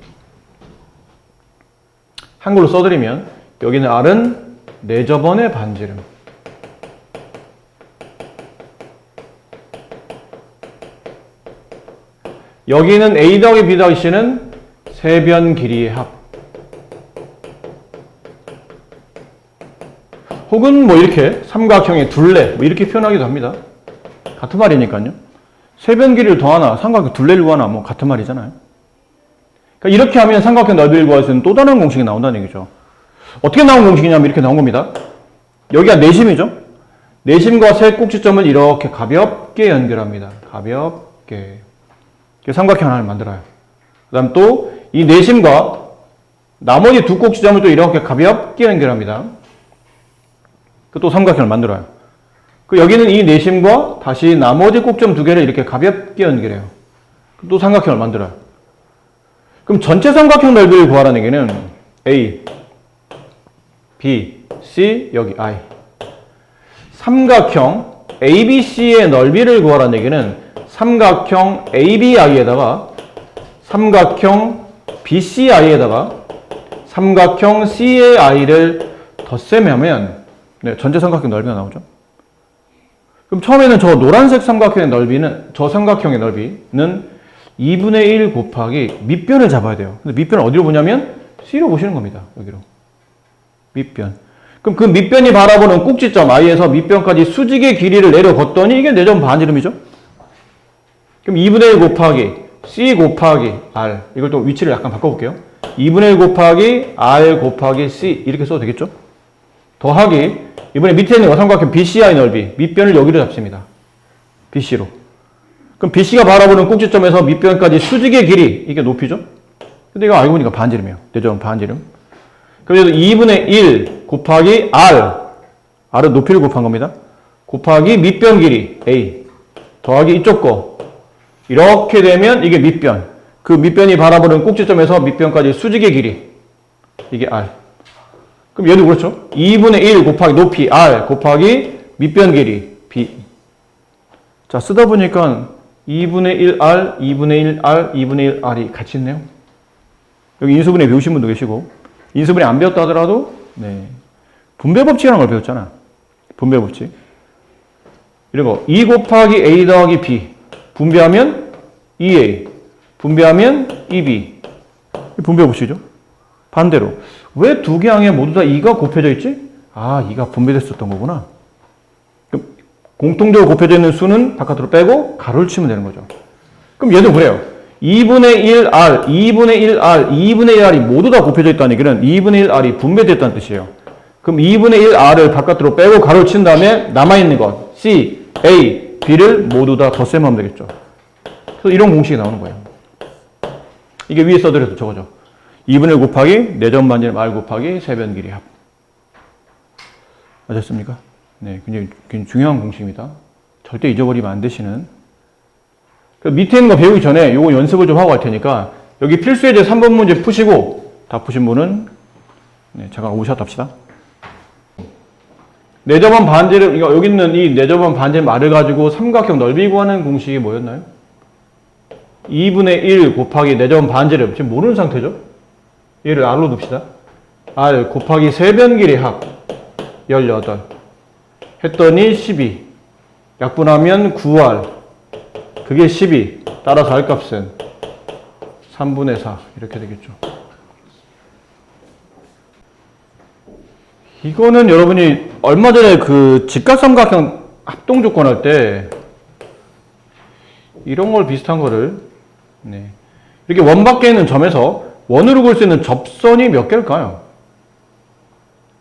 한글로 써드리면 여기는 R은 내저번의 반지름, 여기는 A 더하기 B 더하기 C는 세변 길이의 합. 혹은 뭐 이렇게 삼각형의 둘레 뭐 이렇게 표현하기도 합니다. 같은 말이니까요. 세변 길이를 더하나 삼각형 둘레를 구하나 뭐 같은 말이잖아요. 그러니까 이렇게 하면 삼각형 넓이를 구할 수 있는 또 다른 공식이 나온다는 얘기죠. 어떻게 나온 공식이냐면 이렇게 나온 겁니다. 여기가 내심이죠. 내심과 세 꼭지점을 이렇게 가볍게 연결합니다. 가볍게. 삼각형 하나를 만들어요. 그 다음 또 이 내심과 나머지 두 꼭지점을 또 이렇게 가볍게 연결합니다. 또 삼각형을 만들어요. 여기는 이 내심과 다시 나머지 꼭지점 두 개를 이렇게 가볍게 연결해요. 또 삼각형을 만들어요. 그럼 전체 삼각형 넓이를 구하라는 얘기는 A, B, C, 여기 I. 삼각형 ABC의 넓이를 구하라는 얘기는 삼각형 ABI에다가 삼각형 BCI에다가 삼각형 CAI를 덧셈하면 전체 삼각형 넓이가 나오죠. 그럼 처음에는 저 노란색 삼각형의 넓이는, 저 삼각형의 넓이는 2분의 1 곱하기 밑변을 잡아야 돼요. 근데 밑변을 어디로 보냐면 C로 보시는 겁니다. 여기로. 밑변. 그럼 그 밑변이 바라보는 꼭지점 I에서 밑변까지 수직의 길이를 내려 걷더니 이게 내전 반지름이죠. 그럼 2분의 1 곱하기 C 곱하기 R. 이걸 또 위치를 약간 바꿔볼게요. 2분의 1 곱하기 R 곱하기 C 이렇게 써도 되겠죠? 더하기 이번에 밑에 있는 삼각형 BCI 넓이 밑변을 여기로 잡습니다. BC로. 그럼 BC가 바라보는 꼭지점에서 밑변까지 수직의 길이 이게 높이죠. 근데 이거 알고 보니까 반지름이에요. 내접은 반지름. 그래서 2분의 1 곱하기 R은 높이를 곱한 겁니다. 곱하기 밑변 길이 A 더하기 이쪽 거 이렇게 되면 이게 밑변. 그 밑변이 바라보는 꼭지점에서 밑변까지 수직의 길이 이게 R. 그럼 얘도 그렇죠. 2분의 1 곱하기 높이 R 곱하기 밑변 길이 B. 자, 쓰다 보니까 2분의 1R, 2분의 1R, 2분의 1R이 같이 있네요. 여기 인수분해 배우신 분도 계시고 인수분해 안 배웠다 하더라도 분배 법칙이라는 걸 배웠잖아. 분배 법칙. 이런 거 2 곱하기 A 더하기 B 분배하면 2A 분배하면 2B 분배 법칙이죠. 반대로 왜 두 개 항에 모두 다 2가 곱해져 있지? 아, 2가 분배됐었던 거구나. 그럼 공통적으로 곱해져 있는 수는 바깥으로 빼고 가로를 치면 되는 거죠. 그럼 얘도 그래요. 2분의 1R, 2분의 1R, 2분의 1R이 모두 다 곱해져 있다는 얘기는 2분의 1R이 분배됐다는 뜻이에요. 그럼 2분의 1R을 바깥으로 빼고 가로를 친 다음에 남아있는 것 C, A, B를 모두 다 덧셈하면 되겠죠. 그래서 이런 공식이 나오는 거예요. 이게 위에 써드려도 저거죠. 2분의 1 곱하기 내점 반지름 R 곱하기 세변 길이 합. 아셨습니까? 네, 굉장히 중요한 공식입니다. 절대 잊어버리면 안 되시는. 밑에 있는 거 배우기 전에 요거 연습을 좀 하고 갈 테니까 여기 필수예제 3번 문제 푸시고 다 푸신 분은 잠깐 오셨다 합시다. 내접한 반지름, 여기 있는 이 내접한 반지름 R을 가지고 삼각형 넓이 구하는 공식이 뭐였나요? 2분의 1 곱하기 내접한 반지름, 지금 모르는 상태죠? 얘를 R로 둡시다. R 곱하기 세변 길이 합 18 했더니 12 약분하면 9R 그게 12 따라서 R 값은 3분의 4 이렇게 되겠죠. 이거는 여러분이 얼마 전에 그 직각삼각형 합동 조건 할 때 이런 걸 비슷한 거를 이렇게 원 밖에 있는 점에서 원으로 그을 수 있는 접선이 몇 개일까요?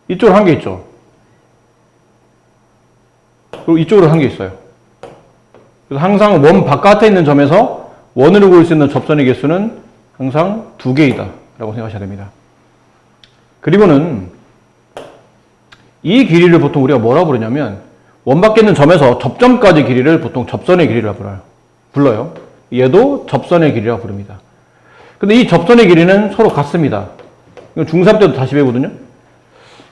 이쪽으로 한 개 있죠. 그리고 이쪽으로 한 개 있어요. 그래서 항상 원 바깥에 있는 점에서 원으로 그을 수 있는 접선의 개수는 항상 2개이다 라고 생각하셔야 됩니다. 그리고는 이 길이를 보통 우리가 뭐라고 부르냐면 원 밖에 있는 점에서 접점까지 길이를 보통 접선의 길이라고 불러요. 얘도 접선의 길이라고 부릅니다. 근데 이 접선의 길이는 서로 같습니다. 중3 때도 다시 배우거든요.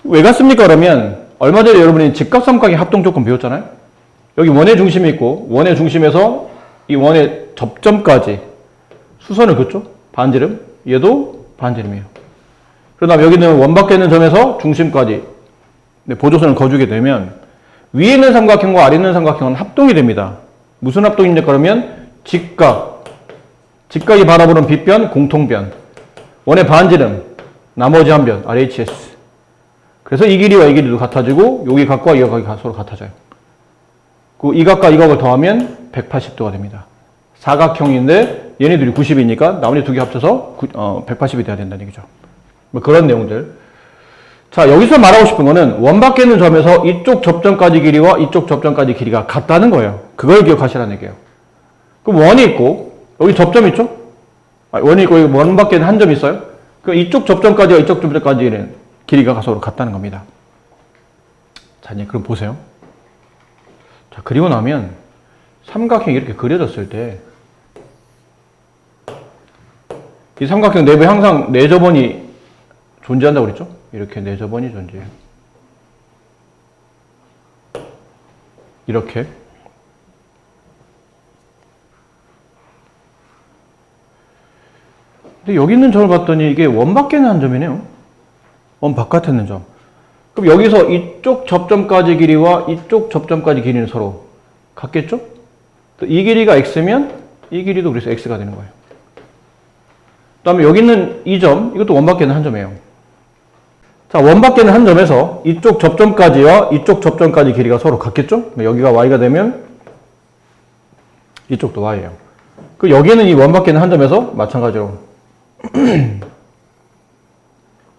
왜 같습니까? 그러면 얼마 전에 여러분이 직각삼각의 합동 조건 배웠잖아요. 여기 원의 중심이 있고 원의 중심에서 이 원의 접점까지 수선을 긋죠. 반지름. 얘도 반지름이에요. 그러다 여기는 원 밖에 있는 점에서 중심까지 보조선을 그어주게 되면 위에 있는 삼각형과 아래 있는 삼각형은 합동이 됩니다. 무슨 합동입니까? 그러면 직각이 바라보는 빗변, 공통변. 원의 반지름, 나머지 한 변, RHS. 그래서 이 길이와 이 길이도 같아지고 여기 각과 이 각이 서로 같아져요. 그 이 각과 이 각을 더하면 180도가 됩니다. 사각형인데 얘네들이 90이니까 나머지 두 개 합쳐서 180이 돼야 된다는 얘기죠. 뭐 그런 내용들. 자, 여기서 말하고 싶은 거는 원 밖에 있는 점에서 이쪽 접점까지 길이와 이쪽 접점까지 길이가 같다는 거예요. 그걸 기억하시라는 얘기예요. 그럼 원이 있고 여기 접점 있죠? 원이 있고 여기 원 밖에 한 점 있어요? 그럼 이쪽 접점까지와 이쪽 접점까지는 길이가 서로 같다는 겁니다. 자, 이제 그럼 보세요. 자, 그리고 나면 삼각형이 이렇게 그려졌을 때 이 삼각형 내부에 항상 내접원이 존재한다고 그랬죠? 이렇게 내접원이 존재해요. 이렇게. 근데 여기 있는 점을 봤더니 이게 원 밖에 있는 한 점이네요. 원 바깥에 있는 점. 그럼 여기서 이쪽 접점까지 길이와 이쪽 접점까지 길이는 서로 같겠죠? 이 길이가 x면 이 길이도 그래서 x가 되는 거예요. 그 다음에 여기 있는 이 점, 이것도 원 밖에 있는 한 점이에요. 자, 원 밖에 있는 한 점에서 이쪽 접점까지와 이쪽 접점까지 길이가 서로 같겠죠? 여기가 y가 되면 이쪽도 y예요. 그 여기는 이 원 밖에 있는 한 점에서 마찬가지로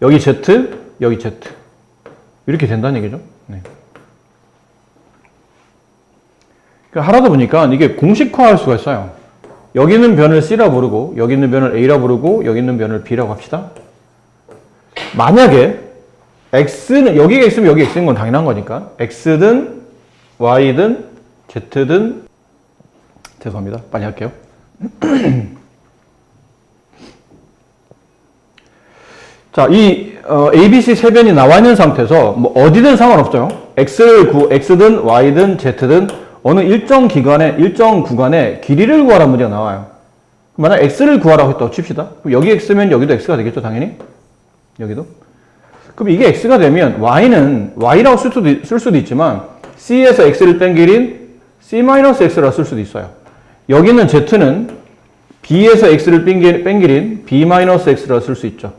여기 z, 여기 z. 이렇게 된다는 얘기죠. 네. 그러니까 하다 보니까 이게 공식화할 수가 있어요. 여기 있는 변을 C라 부르고 여기 있는 변을 A라 부르고 여기 있는 변을 B라고 합시다. 만약에 X는 여기가 X면 여기 X인 건 당연한 거니까 X든 Y든 Z든 죄송합니다. 빨리 할게요. 자, 이 ABC 세 변이 나와 있는 상태에서 뭐 어디든 상관없어요. X든 Y든 Z든 어느 일정 구간에 길이를 구하라는 문제가 나와요. 만약 X를 구하라고 했다고 칩시다. 그럼 여기 X면 여기도 X가 되겠죠, 당연히? 여기도? 그럼 이게 X가 되면 Y는 Y라고 쓸 수도 있지만 C에서 X를 뺀 길인 C-X라 쓸 수도 있어요. 여기는 Z는 B에서 X를 뺀 길인 B-X라 쓸 수 있죠.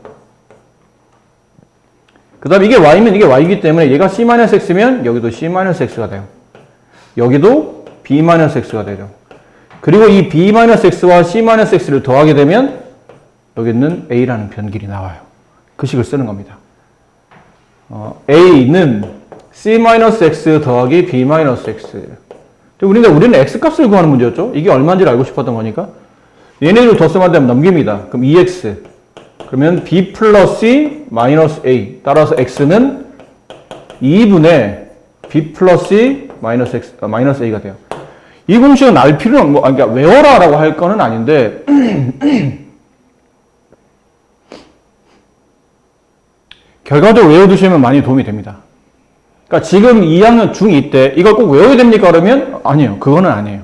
그 다음에 이게 Y면 이게 Y이기 때문에 얘가 C-X면 여기도 C-X가 돼요. 여기도 B-X가 되죠. 그리고 이 B-X와 C-X를 더하게 되면 여기 있는 A라는 변길이 나와요. 그 식을 쓰는 겁니다. A는 C-X 더하기 B-X. 우리는 X값을 구하는 문제였죠. 이게 얼마인지를 알고 싶었던 거니까. 얘네들을 덧셈한 다음에 넘깁니다. 그럼 2X. 그러면 B 플러스 C 마이너스 A. 따라서 X는 2분의 B 플러스 C 마이너스 A가 돼요. 이 공식은 알 필요는, 그러니까 외워라라고 할 거는 아닌데, 결과적으로 외워두시면 많이 도움이 됩니다. 그러니까 지금 2학년 중2 때 이걸 꼭 외워야 됩니까? 그러면 아니에요. 그거는 아니에요.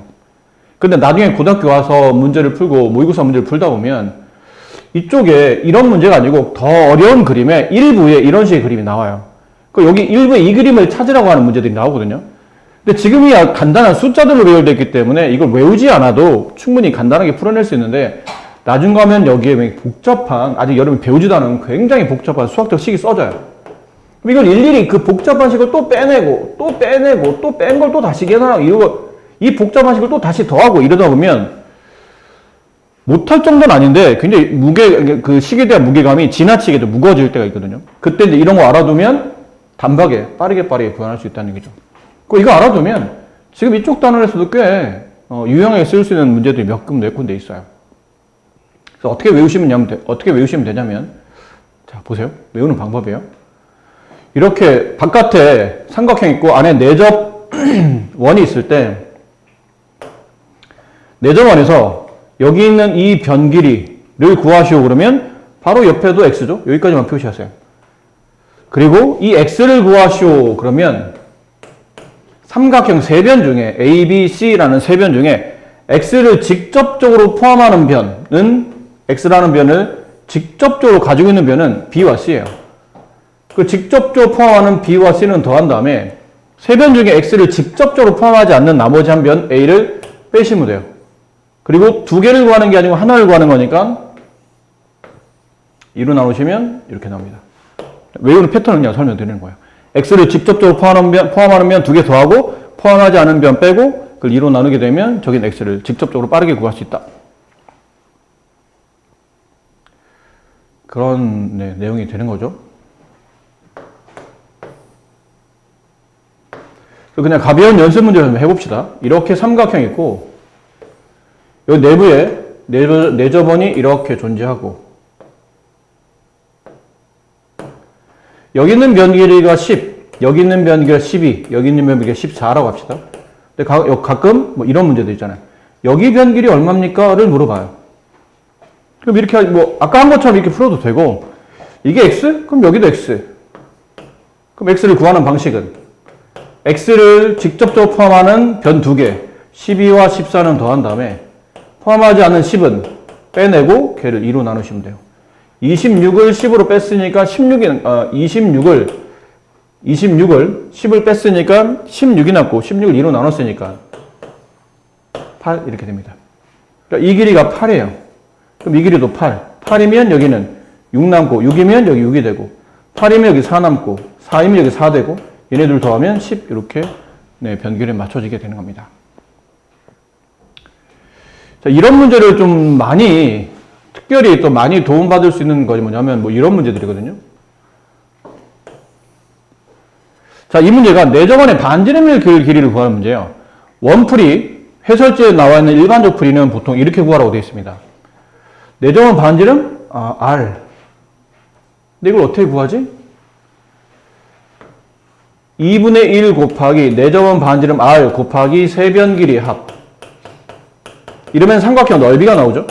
근데 나중에 고등학교 와서 문제를 풀고 모의고사 문제를 풀다 보면 이쪽에 이런 문제가 아니고 더 어려운 그림에 일부에 이런 식의 그림이 나와요. 여기 일부에 이 그림을 찾으라고 하는 문제들이 나오거든요. 근데 지금이 간단한 숫자들로 연결되어 있기 때문에 이걸 외우지 않아도 충분히 간단하게 풀어낼 수 있는데 나중 가면 여기에 복잡한, 아직 여러분이 배우지도 않은 굉장히 복잡한 수학적 식이 써져요. 그럼 이걸 일일이 그 복잡한 식을 또 빼내고 또 뺀 걸 또 다시 계산하고 이러고 이 복잡한 식을 또 다시 더하고 이러다 보면 못할 정도는 아닌데 굉장히 그 식에 대한 무게감이 지나치게 무거워질 때가 있거든요. 그때 이제 이런 거 알아두면 단박에 빠르게 구현할 수 있다는 얘기죠. 이거 알아두면 지금 이쪽 단원에서도 꽤 유용하게 쓸 수 있는 문제들이 몇 군데 있어요. 그래서 어떻게 외우시면 되냐면 자 보세요. 외우는 방법이에요. 이렇게 바깥에 삼각형 있고 안에 내접 원이 있을 때 내접원에서 여기 있는 이 변 길이를 구하시오 그러면 바로 옆에도 x죠. 여기까지만 표시하세요. 그리고 이 x를 구하시오 그러면 삼각형 세 변 중에 A, B, C라는 세 변 중에 x를 직접적으로 포함하는 변은 x라는 변을 직접적으로 가지고 있는 변은 B와 C예요. 그 직접적으로 포함하는 B와 C는 더한 다음에 세 변 중에 x를 직접적으로 포함하지 않는 나머지 한 변 A를 빼시면 돼요. 그리고 두 개를 구하는 게 아니고 하나를 구하는 거니까 2로 나누시면 이렇게 나옵니다. 외우는 패턴을 그냥 설명드리는 거예요. x를 직접적으로 포함하는 변 두 개 더하고 포함하지 않은 변 빼고 그걸 2로 나누게 되면 저긴 x를 직접적으로 빠르게 구할 수 있다. 그런 내용이 되는 거죠. 그냥 가벼운 연습 문제를 좀 해봅시다. 이렇게 삼각형이 있고 여기 내부에 내접원이 이렇게 존재하고 여기 있는 변 길이가 10, 여기 있는 변 길이가 12, 여기 있는 변 길이가 14라고 합시다. 근데 가끔 뭐 이런 문제도 있잖아요. 여기 변 길이 얼마입니까?를 물어봐요. 그럼 이렇게 아까 한 것처럼 이렇게 풀어도 되고 이게 x? 그럼 여기도 x. 그럼 x를 구하는 방식은 x를 직접적으로 포함하는 변 두 개, 12와 14는 더한 다음에 포함하지 않는 10은 빼내고 걔를 2로 나누시면 돼요. 26을 10으로 뺐으니까 26을 10을 뺐으니까 16이 남고 16을 2로 나눴으니까 8 이렇게 됩니다. 그러니까 이 길이가 8이에요. 그럼 이 길이도 8. 8이면 여기는 6 남고 6이면 여기 6이 되고 8이면 여기 4 남고 4이면 여기 4 되고 얘네들 더하면 10 이렇게 변길에 맞춰지게 되는 겁니다. 자, 이런 문제를 좀 특별히 또 많이 도움받을 수 있는 것이 뭐냐면 이런 문제들이거든요. 자, 이 문제가 내접원의 반지름일 길이를 구하는 문제예요. 원풀이, 해설지에 나와 있는 일반적 풀이는 보통 이렇게 구하라고 되어 있습니다. 내접원 반지름? R. 근데 이걸 어떻게 구하지? 2분의 1 곱하기 내접원 반지름 R 곱하기 세변 길이 합. 이러면 삼각형 넓이가 나오죠?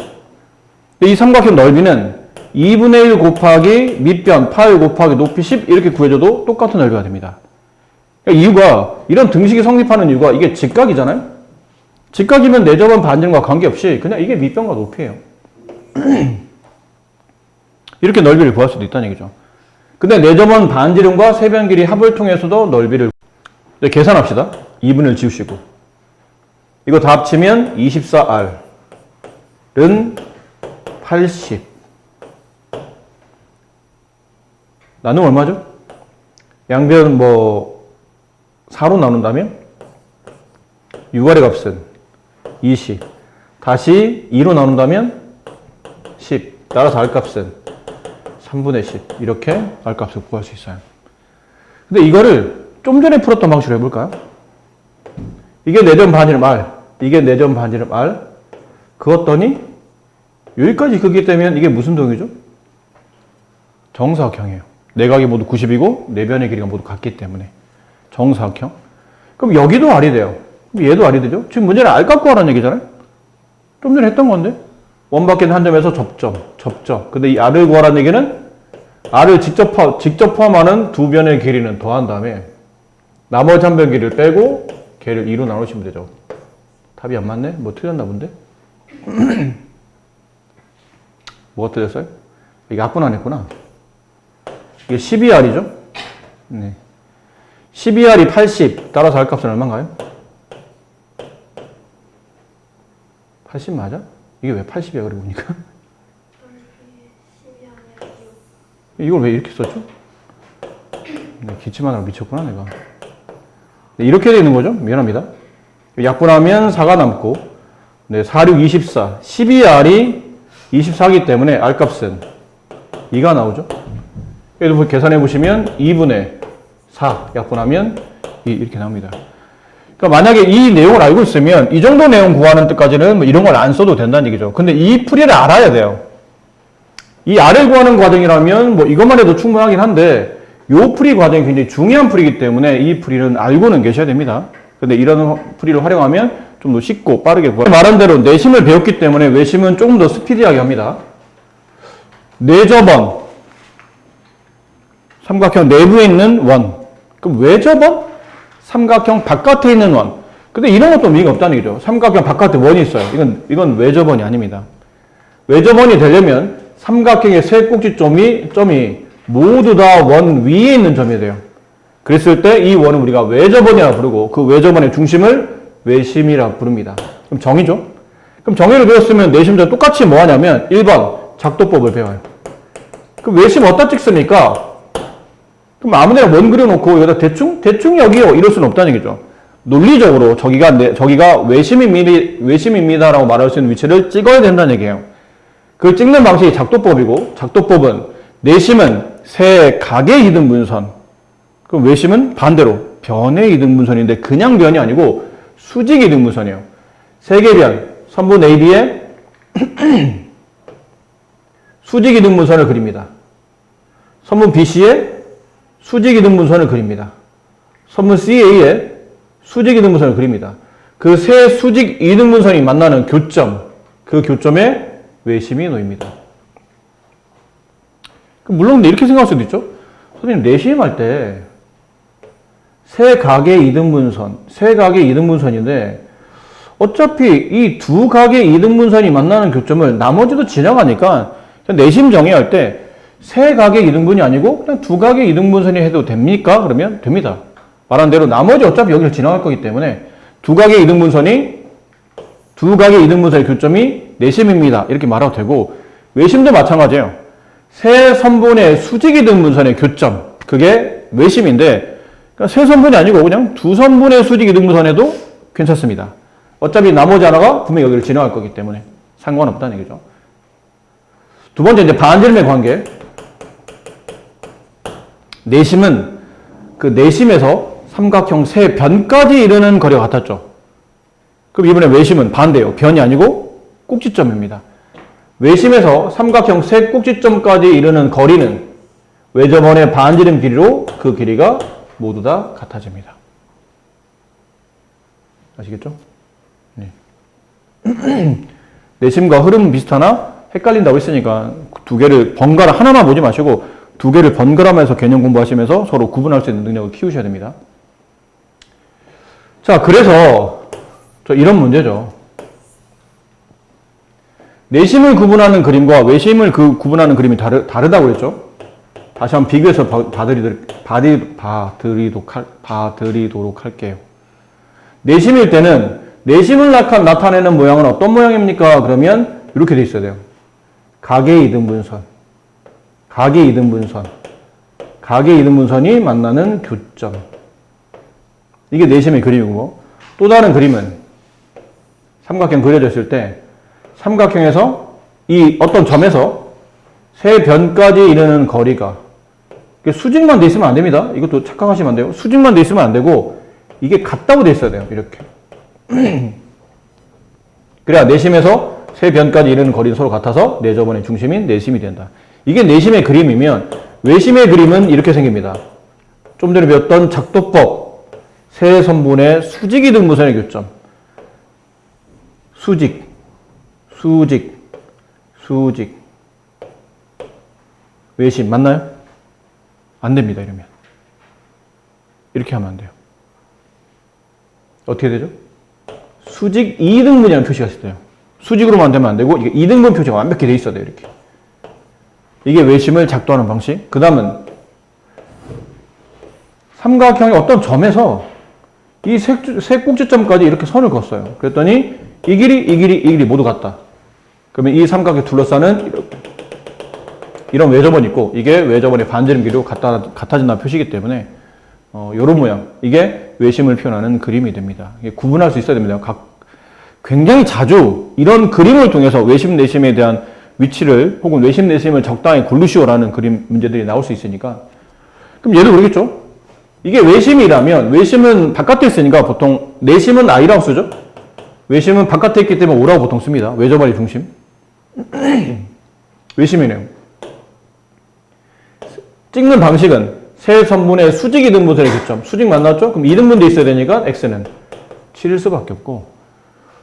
근데 이 삼각형 넓이는 2분의 1 곱하기 밑변 8 곱하기 높이 10 이렇게 구해줘도 똑같은 넓이가 됩니다. 그러니까 이유가, 이런 등식이 성립하는 이유가 이게 직각이잖아요? 직각이면 내접원 반지름과 관계없이 그냥 이게 밑변과 높이에요. 이렇게 넓이를 구할 수도 있다는 얘기죠. 근데 내접원 반지름과 세변 길이 합을 통해서도 넓이를 계산합시다. 2분을 지우시고 이거 다 합치면 24R은 80 나누면 얼마죠? 양변 4로 나눈다면 6R의 값은 20 다시 2로 나눈다면 10 따라서 R 값은 3분의 10 이렇게 R 값을 구할 수 있어요. 근데 이거를 좀 전에 풀었던 방식으로 해볼까요? 이게 내전 반지름 R, 이게 내전 반지름 R. 그었더니 여기까지 긋게 되면 이게 무슨 동이죠? 정사각형이에요. 내각이 모두 90이고 내변의 길이가 모두 같기 때문에 정사각형. 그럼 여기도 R이 돼요. 그럼 얘도 R이 되죠? 지금 문제는 R 값 구하라는 얘기잖아요? 좀 전에 했던 건데 원밖에 한 점에서 접점. 근데 이 R을 구하라는 얘기는 R을 직접 포함하는 두 변의 길이는 더한 다음에 나머지 한 변 길이를 빼고 걔를 2로 나누시면 되죠. 답이 안 맞네? 뭐 틀렸나 본데? 뭐가 틀렸어요? 이게 합분 안 했구나. 이게 12R이죠? 네. 12R이 80. 따라서 R 값은 얼마인가요? 80 맞아? 이게 왜 80이야, 그러고 보니까? 이걸 왜 이렇게 썼죠? 네, 기침하느라 미쳤구나, 내가. 네, 이렇게 되는 거죠? 미안합니다. 약분하면 4가 남고, 네, 4, 6, 24. 12R이 24이기 때문에 R 값은 2가 나오죠? 여기도 계산해 보시면 2분의 4 약분하면 2 이렇게 나옵니다. 그러니까 만약에 이 내용을 알고 있으면 이 정도 내용 구하는 때까지는 뭐 이런 걸 안 써도 된다는 얘기죠. 근데 이 풀이를 알아야 돼요. 이 R을 구하는 과정이라면 뭐 이것만 해도 충분하긴 한데 이 풀이 과정이 굉장히 중요한 풀이기 때문에 이 풀이는 알고는 계셔야 됩니다. 근데 이런 풀이를 활용하면 좀 더 쉽고 빠르게 구할 말한 대로 내심을 배웠기 때문에 외심은 조금 더 스피디하게 합니다. 내접원 삼각형 내부에 있는 원. 그럼 외접원? 삼각형 바깥에 있는 원. 근데 이런 것도 의미가 없다는 얘기죠. 삼각형 바깥에 원이 있어요. 이건 외접원이 아닙니다. 외접원이 되려면 삼각형의 세 꼭지점이 모두 다 원 위에 있는 점이 돼요. 그랬을 때 이 원은 우리가 외접원이라 부르고 그 외접원의 중심을 외심이라 부릅니다. 그럼 정의죠? 그럼 정의를 배웠으면 내심도 똑같이 뭐 하냐면 1번 작도법을 배워요. 그럼 외심 어디다 찍습니까? 그럼 아무데나 원 그려놓고 여기다 대충 여기요 이럴 수는 없다는 얘기죠. 논리적으로 저기가 외심입니다라고 말할 수 있는 위치를 찍어야 된다는 얘기예요. 그걸 찍는 방식이 작도법이고 작도법은 내심은 세 각의 이등분선 그럼 외심은 반대로 변의 이등분선인데 그냥 변이 아니고 수직 이등분선이에요. 세개변 선분 AB에 수직 이등분선을 그립니다. 선분 BC에 수직 이등분선을 그립니다. 선분 CA에 수직 이등분선을 그립니다. 그 세 수직 이등분선이 만나는 교점, 그 교점에 외심이 놓입니다. 물론 이렇게 생각할 수도 있죠. 선생님 내심 할 때 세 각의 이등분선인데 어차피 이 두 각의 이등분선이 만나는 교점을 나머지도 지나가니까 내심 정의할 때 세 각의 이등분이 아니고 그냥 두 각의 이등분선이 해도 됩니까? 그러면 됩니다. 말한 대로 나머지 어차피 여기를 지나갈 거기 때문에 두 각의 이등분선의 교점이 내심입니다. 이렇게 말해도 되고 외심도 마찬가지예요. 세 선분의 수직 이등분선의 교점 그게 외심인데 그러니까 세 선분이 아니고 그냥 두 선분의 수직 이등분선에도 괜찮습니다. 어차피 나머지 하나가 분명히 여기를 지나갈 거기 때문에 상관없다는 얘기죠. 두 번째 이제 반지름의 관계. 내심은 그 내심에서 삼각형 세 변까지 이르는 거리가 같았죠. 그럼 이번에 외심은 반대예요. 변이 아니고 꼭지점입니다. 외심에서 삼각형 세 꼭지점까지 이르는 거리는 외접원의 반지름 길이로 그 길이가 모두 다 같아집니다. 아시겠죠? 네. 내심과 흐름은 비슷하나 헷갈린다고 했으니까 두 개를 번갈아 하나만 보지 마시고 두 개를 번갈아면서 개념 공부하시면서 서로 구분할 수 있는 능력을 키우셔야 됩니다. 자, 그래서 이런 문제죠. 내심을 구분하는 그림과 외심을 구분하는 그림이 다르다고 그랬죠. 다시 한번 비교해서 봐드리도록 할게요. 내심일 때는 내심을 나타내는 모양은 어떤 모양입니까? 그러면 이렇게 돼 있어야 돼요. 각의 이등분선, 각의 이등분선이 만나는 교점. 이게 내심의 그림이고, 또 다른 그림은 삼각형 그려졌을 때 삼각형에서 이 어떤 점에서 세 변까지 이르는 거리가 수직만 돼 있으면 안 됩니다. 이것도 착각하시면 안 돼요. 수직만 돼 있으면 안 되고 이게 같다고 돼 있어야 돼요. 이렇게. 그래야 내심에서 세 변까지 이르는 거리는 서로 같아서 내접원의 중심인 내심이 된다. 이게 내심의 그림이면 외심의 그림은 이렇게 생깁니다. 좀 전에 배웠던 작도법 세 선분의 수직이등분선의 교점. 수직. 외심 맞나요? 안 됩니다. 이러면. 이렇게 하면 안 돼요. 어떻게 되죠? 수직 2등분이라는 표시가 있어요. 수직으로만 되면 안 되고 이게 2등분 표시가 완벽히 돼 있어야 돼요. 이렇게. 이게 외심을 작도하는 방식. 그 다음은 삼각형의 어떤 점에서 이 세 꼭지점까지 이렇게 선을 그었어요. 그랬더니 이 길이 모두 같다. 그러면 이 삼각을 둘러싸는 이런 외접원이 있고 이게 외접원의 반지름 길이로 같아진다는 표시이기 때문에 이런 모양, 이게 외심을 표현하는 그림이 됩니다. 이게 구분할 수 있어야 됩니다. 굉장히 자주 이런 그림을 통해서 외심, 내심에 대한 위치를 혹은 외심, 내심을 적당히 고르시오라는 그림 문제들이 나올 수 있으니까 그럼 얘도 그러겠죠? 이게 외심이라면 외심은 바깥에 있으니까 보통 내심은 I라고 쓰죠? 외심은 바깥에 있기 때문에 O라고 보통 씁니다. 외접원의 중심. 외심이네요. 찍는 방식은 세 선분의 수직 이등분선의 교점. 수직 만났죠? 그럼 이등분도 있어야 되니까 x는 7일 수밖에 없고.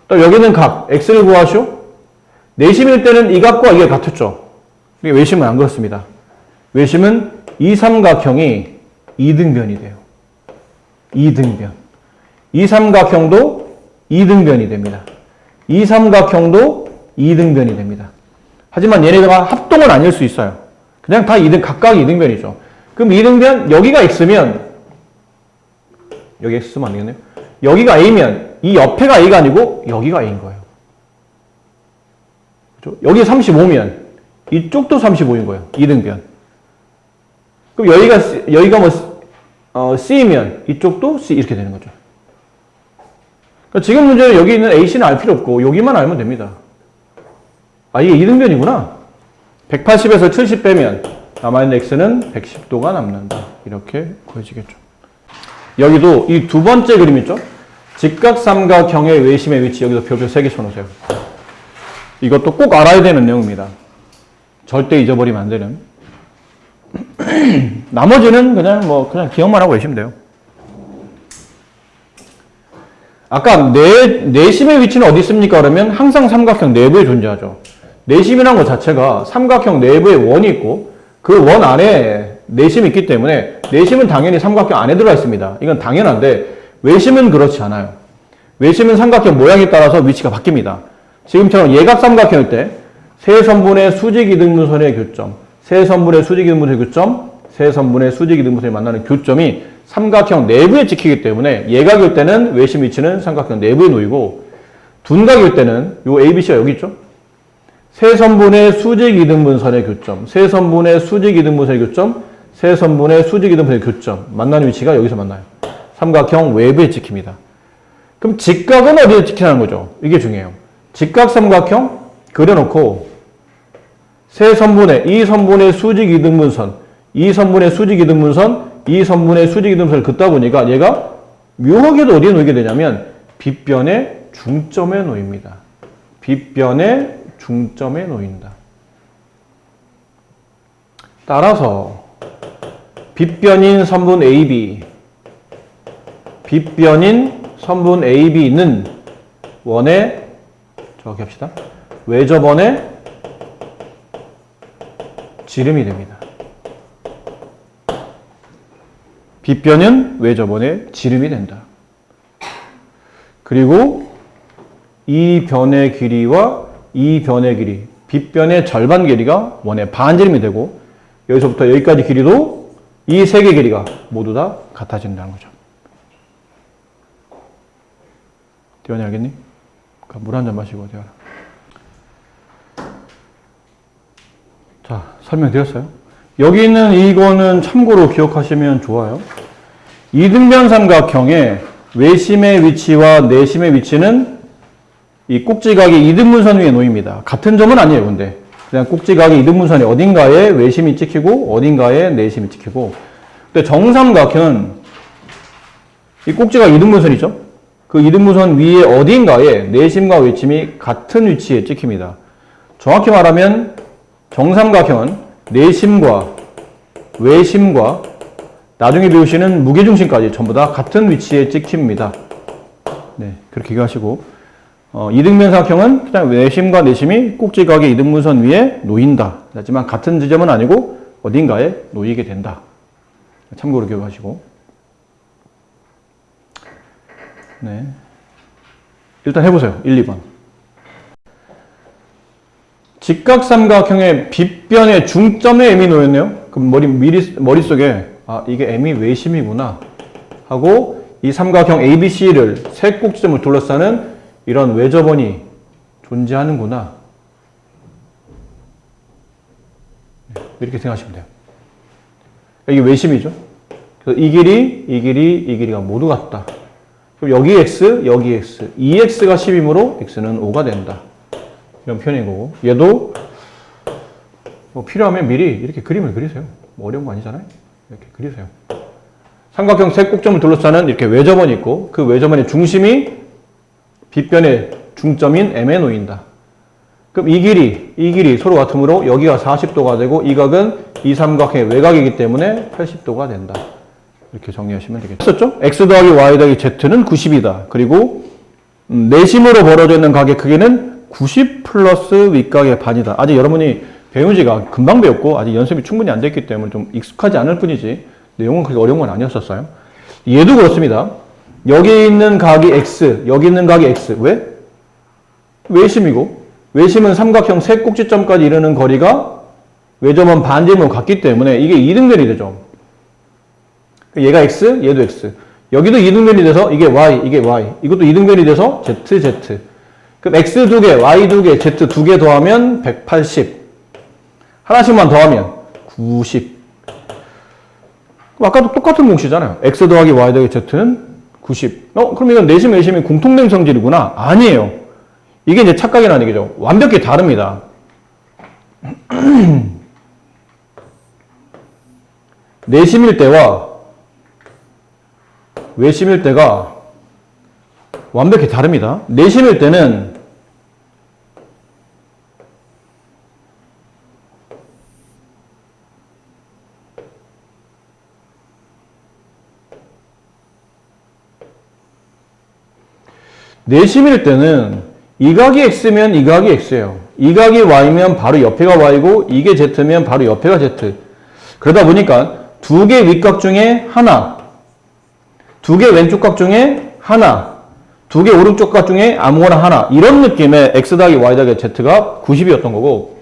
또 여기는 각, x를 구하시오. 내심일 때는 이 각과 이게 같았죠. 외심은 안 그렇습니다. 외심은 이 삼각형이 이등변이 돼요. 이등변. 이 삼각형도 이등변이 됩니다. 이 삼각형도 이등변이 됩니다. 하지만 얘네가 합동은 아닐 수 있어요. 그냥 다 각각 이등변이죠. 그럼 이등변, 여기가 x면, 여기 x 쓰면 안 되겠네요. 여기가 a면, 이 옆에가 a가 아니고, 여기가 a인 거예요. 그렇죠? 여기 35면, 이쪽도 35인 거예요. 이등변. 그럼 여기가 c면, 이쪽도 c, 이렇게 되는 거죠. 그러니까 지금 문제는 여기 있는 ac는 알 필요 없고, 여기만 알면 됩니다. 아, 이게 이등변이구나. 180에서 70 빼면 남아있는 x는 110도가 남는다. 이렇게 구해지겠죠. 여기도 이 두 번째 그림 있죠? 직각삼각형의 외심의 위치 여기서 별표 3개 쳐놓으세요. 이것도 꼭 알아야 되는 내용입니다. 절대 잊어버리면 안 되는. 나머지는 그냥 기억만 하고 계시면 돼요. 아까 내심의 위치는 어디 있습니까? 그러면 항상 삼각형 내부에 존재하죠. 내심이라는 것 자체가 삼각형 내부에 원이 있고 그 원 안에 내심이 있기 때문에 내심은 당연히 삼각형 안에 들어가 있습니다. 이건 당연한데 외심은 그렇지 않아요. 외심은 삼각형 모양에 따라서 위치가 바뀝니다. 지금처럼 예각삼각형일 때 세 선분의 수직이등분선의 교점, 세 선분의 수직이등분선의 교점, 세 선분의 수직이등분선이 만나는 교점이 삼각형 내부에 찍히기 때문에 예각일 때는 외심 위치는 삼각형 내부에 놓이고 둔각일 때는 요 ABC가 여기 있죠? 세 선분의 수직이등분선의 교점, 세 선분의 수직이등분선의 교점, 세 선분의 수직이등분선의 교점 만나는 위치가 여기서 만나요. 삼각형 외부에 찍힙니다. 그럼 직각은 어디에 찍히는 거죠? 이게 중요해요. 직각삼각형 그려놓고 세 선분의 이 선분의 수직이등분선, 이 선분의 수직이등분선, 이 선분의 수직이등분선을 긋다 보니까 얘가 묘하게도 어디에 놓이게 되냐면 빗변의 중점에 놓입니다. 빗변의 중점에 놓인다. 따라서 빗변인 선분 AB, 빗변인 선분 AB는 원의 정확히 합시다. 외접원의 지름이 됩니다. 빗변은 외접원의 지름이 된다. 그리고 이 변의 길이와 이 변의 길이, 빗변의 절반 길이가 원의 반지름이 되고 여기서부터 여기까지 길이도 이 세 개의 길이가 모두 다 같아진다는 거죠. 대현이 알겠니? 물 한 잔 마시고 대현아. 자, 설명드렸어요. 여기 있는 이거는 참고로 기억하시면 좋아요. 이등변 삼각형의 외심의 위치와 내심의 위치는 이 꼭지각이 이등분선 위에 놓입니다. 같은 점은 아니에요, 근데. 그냥 꼭지각이 이등분선이 어딘가에 외심이 찍히고 어딘가에 내심이 찍히고. 근데 정삼각형은 이 꼭지각 이등분선이죠. 그 이등분선 위에 어딘가에 내심과 외심이 같은 위치에 찍힙니다. 정확히 말하면 정삼각형은 내심과 외심과 나중에 배우시는 무게중심까지 전부 다 같은 위치에 찍힙니다. 네, 그렇게 기억하시고 이등변 삼각형은 그냥 외심과 내심이 꼭지각의 이등분선 위에 놓인다. 하지만 같은 지점은 아니고 어딘가에 놓이게 된다. 참고로 기억하시고 네, 일단 해보세요. 1, 2번. 직각삼각형의 빗변의 중점에 M이 놓였네요. 그럼 머릿속에 아, 이게 M이 외심이구나 하고 이 삼각형 ABC를 세 꼭지점을 둘러싸는 이런 외접원이 존재하는구나. 이렇게 생각하시면 돼요. 이게 외심이죠. 그래서 이 길이가 모두 같다. 그럼 여기 X, 여기 X. 이 X가 10이므로 X는 5가 된다. 이런 표현인 거고. 얘도 뭐 필요하면 미리 이렇게 그림을 그리세요. 뭐 어려운 거 아니잖아요. 이렇게 그리세요. 삼각형 세 꼭점을 둘러싸는 이렇게 외접원이 있고 그 외접원의 중심이 빗변의 중점인 M에 놓인다. 그럼 이 길이 서로 같으므로 여기가 40도가 되고 이 각은 이 삼각형의 외곽이기 때문에 80도가 된다. 이렇게 정리하시면 되겠죠. 했었죠? X 더하기 Y 더하기 Z는 90이다. 그리고 내심으로 벌어져 있는 각의 크기는 90 플러스 윗각의 반이다. 아직 여러분이 배운 지가 금방 배웠고 아직 연습이 충분히 안 됐기 때문에 좀 익숙하지 않을 뿐이지 내용은 그렇게 어려운 건 아니었었어요. 얘도 그렇습니다. 여기 있는 각이 X, 여기 있는 각이 X. 왜? 외심이고 외심은 삼각형 세 꼭지점까지 이르는 거리가 외접원 반지름으로 같기 때문에 이게 이등변이 되죠. 얘가 X, 얘도 X. 여기도 이등변이 돼서 이게 Y, 이게 Y. 이것도 이등변이 돼서 Z, Z. 그럼 X 2개, Y 2개, Z 2개 더하면 180. 하나씩만 더하면 90. 그럼 아까도 똑같은 공식이잖아요. X 더하기 Y 더하기 Z는 90. 그럼 이건 내심, 외심이 공통된 성질이구나? 아니에요. 이게 이제 착각이라는 얘기죠. 완벽히 다릅니다. 내심일 때와 외심일 때가 완벽히 다릅니다. 내심일 때는 이 각이 X면 이 각이 X예요. 이 각이 Y면 바로 옆에가 Y고 이게 Z면 바로 옆에가 Z. 그러다 보니까 두 개 윗각 중에 하나, 두 개 왼쪽 각 중에 하나, 두 개 오른쪽 각 중에 아무거나 하나 이런 느낌의 X 더하기 Y 더하기 Z가 90이었던 거고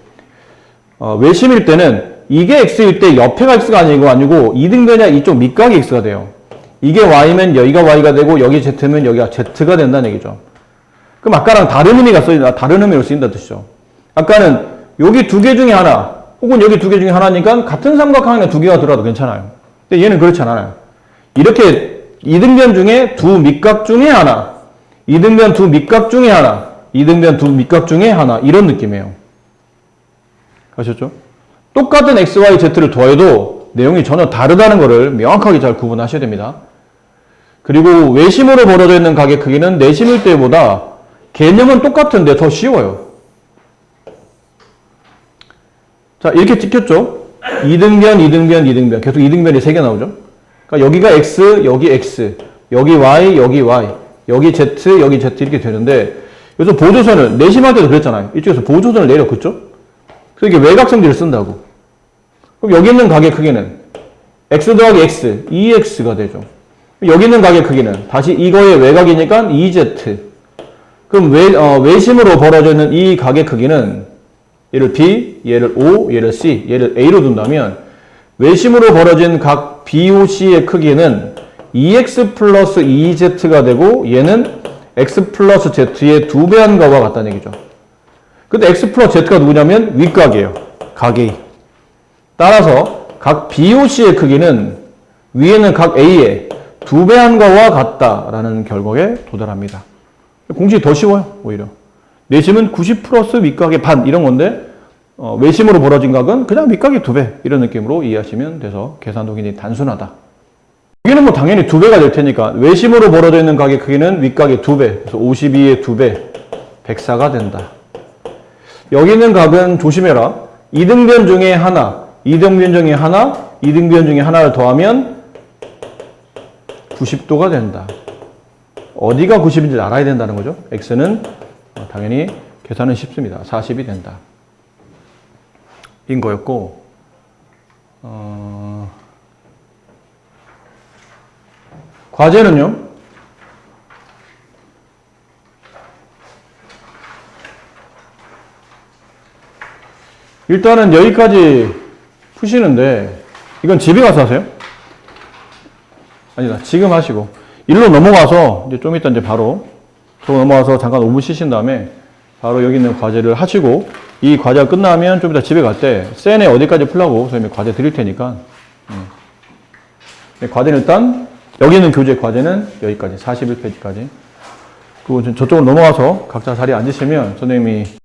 외심일 때는 이게 X일 때 옆에가 X가 아니고 이등변이야 이쪽 밑각이 X가 돼요. 이게 Y면 여기가 Y가 되고 여기 Z면 여기가 Z가 된다는 얘기죠. 그럼 아까랑 다른 의미로 쓰인다는 뜻이죠. 아까는 여기 두 개 중에 하나 혹은 여기 두 개 중에 하나니까 같은 삼각형에 두 개가 들어도 괜찮아요. 근데 얘는 그렇지 않아요. 이렇게 이등변 중에 두 밑각 중에 하나, 이등변 두 밑각 중에 하나, 이등변 두 밑각 중에 하나 이런 느낌이에요. 아셨죠? 똑같은 X, Y, Z를 더해도 내용이 전혀 다르다는 것을 명확하게 잘 구분하셔야 됩니다. 그리고 외심으로 벌어져 있는 가게 크기는 내심일 때보다 개념은 똑같은데 더 쉬워요. 자, 이렇게 찍혔죠? 2등변, 2등변, 2등변. 계속 2등변이 3개 나오죠? 그러니까 여기가 X, 여기 X, 여기 Y, 여기 Y, 여기 Z, 여기 Z 이렇게 되는데 여기서 보조선을, 내심할 때도 그랬잖아요. 이쪽에서 보조선을 내려 긋죠? 그래서 이게 외곽성질을 쓴다고. 그럼 여기 있는 가게 크기는 X 더하기 X, 2X가 되죠. 여기 있는 가게 크기는 다시 이거의 외곽이니까 2Z. 그럼 외심으로 벌어져 있는 이 가게 크기는 얘를 B, 얘를 O, 얘를 C, 얘를 A로 둔다면 외심으로 벌어진 각 B, O, C의 크기는 2X 플러스 2Z가 되고 얘는 X 플러스 Z의 2배 한 거와 같다는 얘기죠. 근데 X 플러스 Z가 누구냐면 윗각이에요. 각A. 따라서 각 B, O, C의 크기는 위에는 각 A의 2배 한 거와 같다라는 결과에 도달합니다. 공식이 더 쉬워요, 오히려. 내심은 90 플러스 윗각의 반 이런 건데 외심으로 벌어진 각은 그냥 윗각의 2배 이런 느낌으로 이해하시면 돼서 계산도 굉장히 단순하다. 여기는 뭐 당연히 2배가 될 테니까 외심으로 벌어져 있는 각의 크기는 윗각의 2배, 그래서 52의 2배, 104가 된다. 여기 있는 각은 조심해라. 2등변 중에 하나, 2등변 중에 하나, 2등변 중에 하나를 더하면 90도가 된다. 어디가 90인지 알아야 된다는 거죠. X는 당연히 계산은 쉽습니다. 40이 된다. 인 거였고, 과제는요. 일단은 여기까지 푸시는데 이건 집에 가서 하세요? 아니다. 지금 하시고 일로 넘어가서 이제 좀 이따 이제 바로 저거 넘어가서 잠깐 5분 쉬신 다음에 바로 여기 있는 과제를 하시고 이 과제가 끝나면 좀 이따 집에 갈 때 센에 어디까지 풀라고 선생님이 과제 드릴 테니까 과제는 일단 여기 있는 교재 과제는 여기까지 41페이지까지 그리고 저쪽으로 넘어가서 각자 자리에 앉으시면 선생님이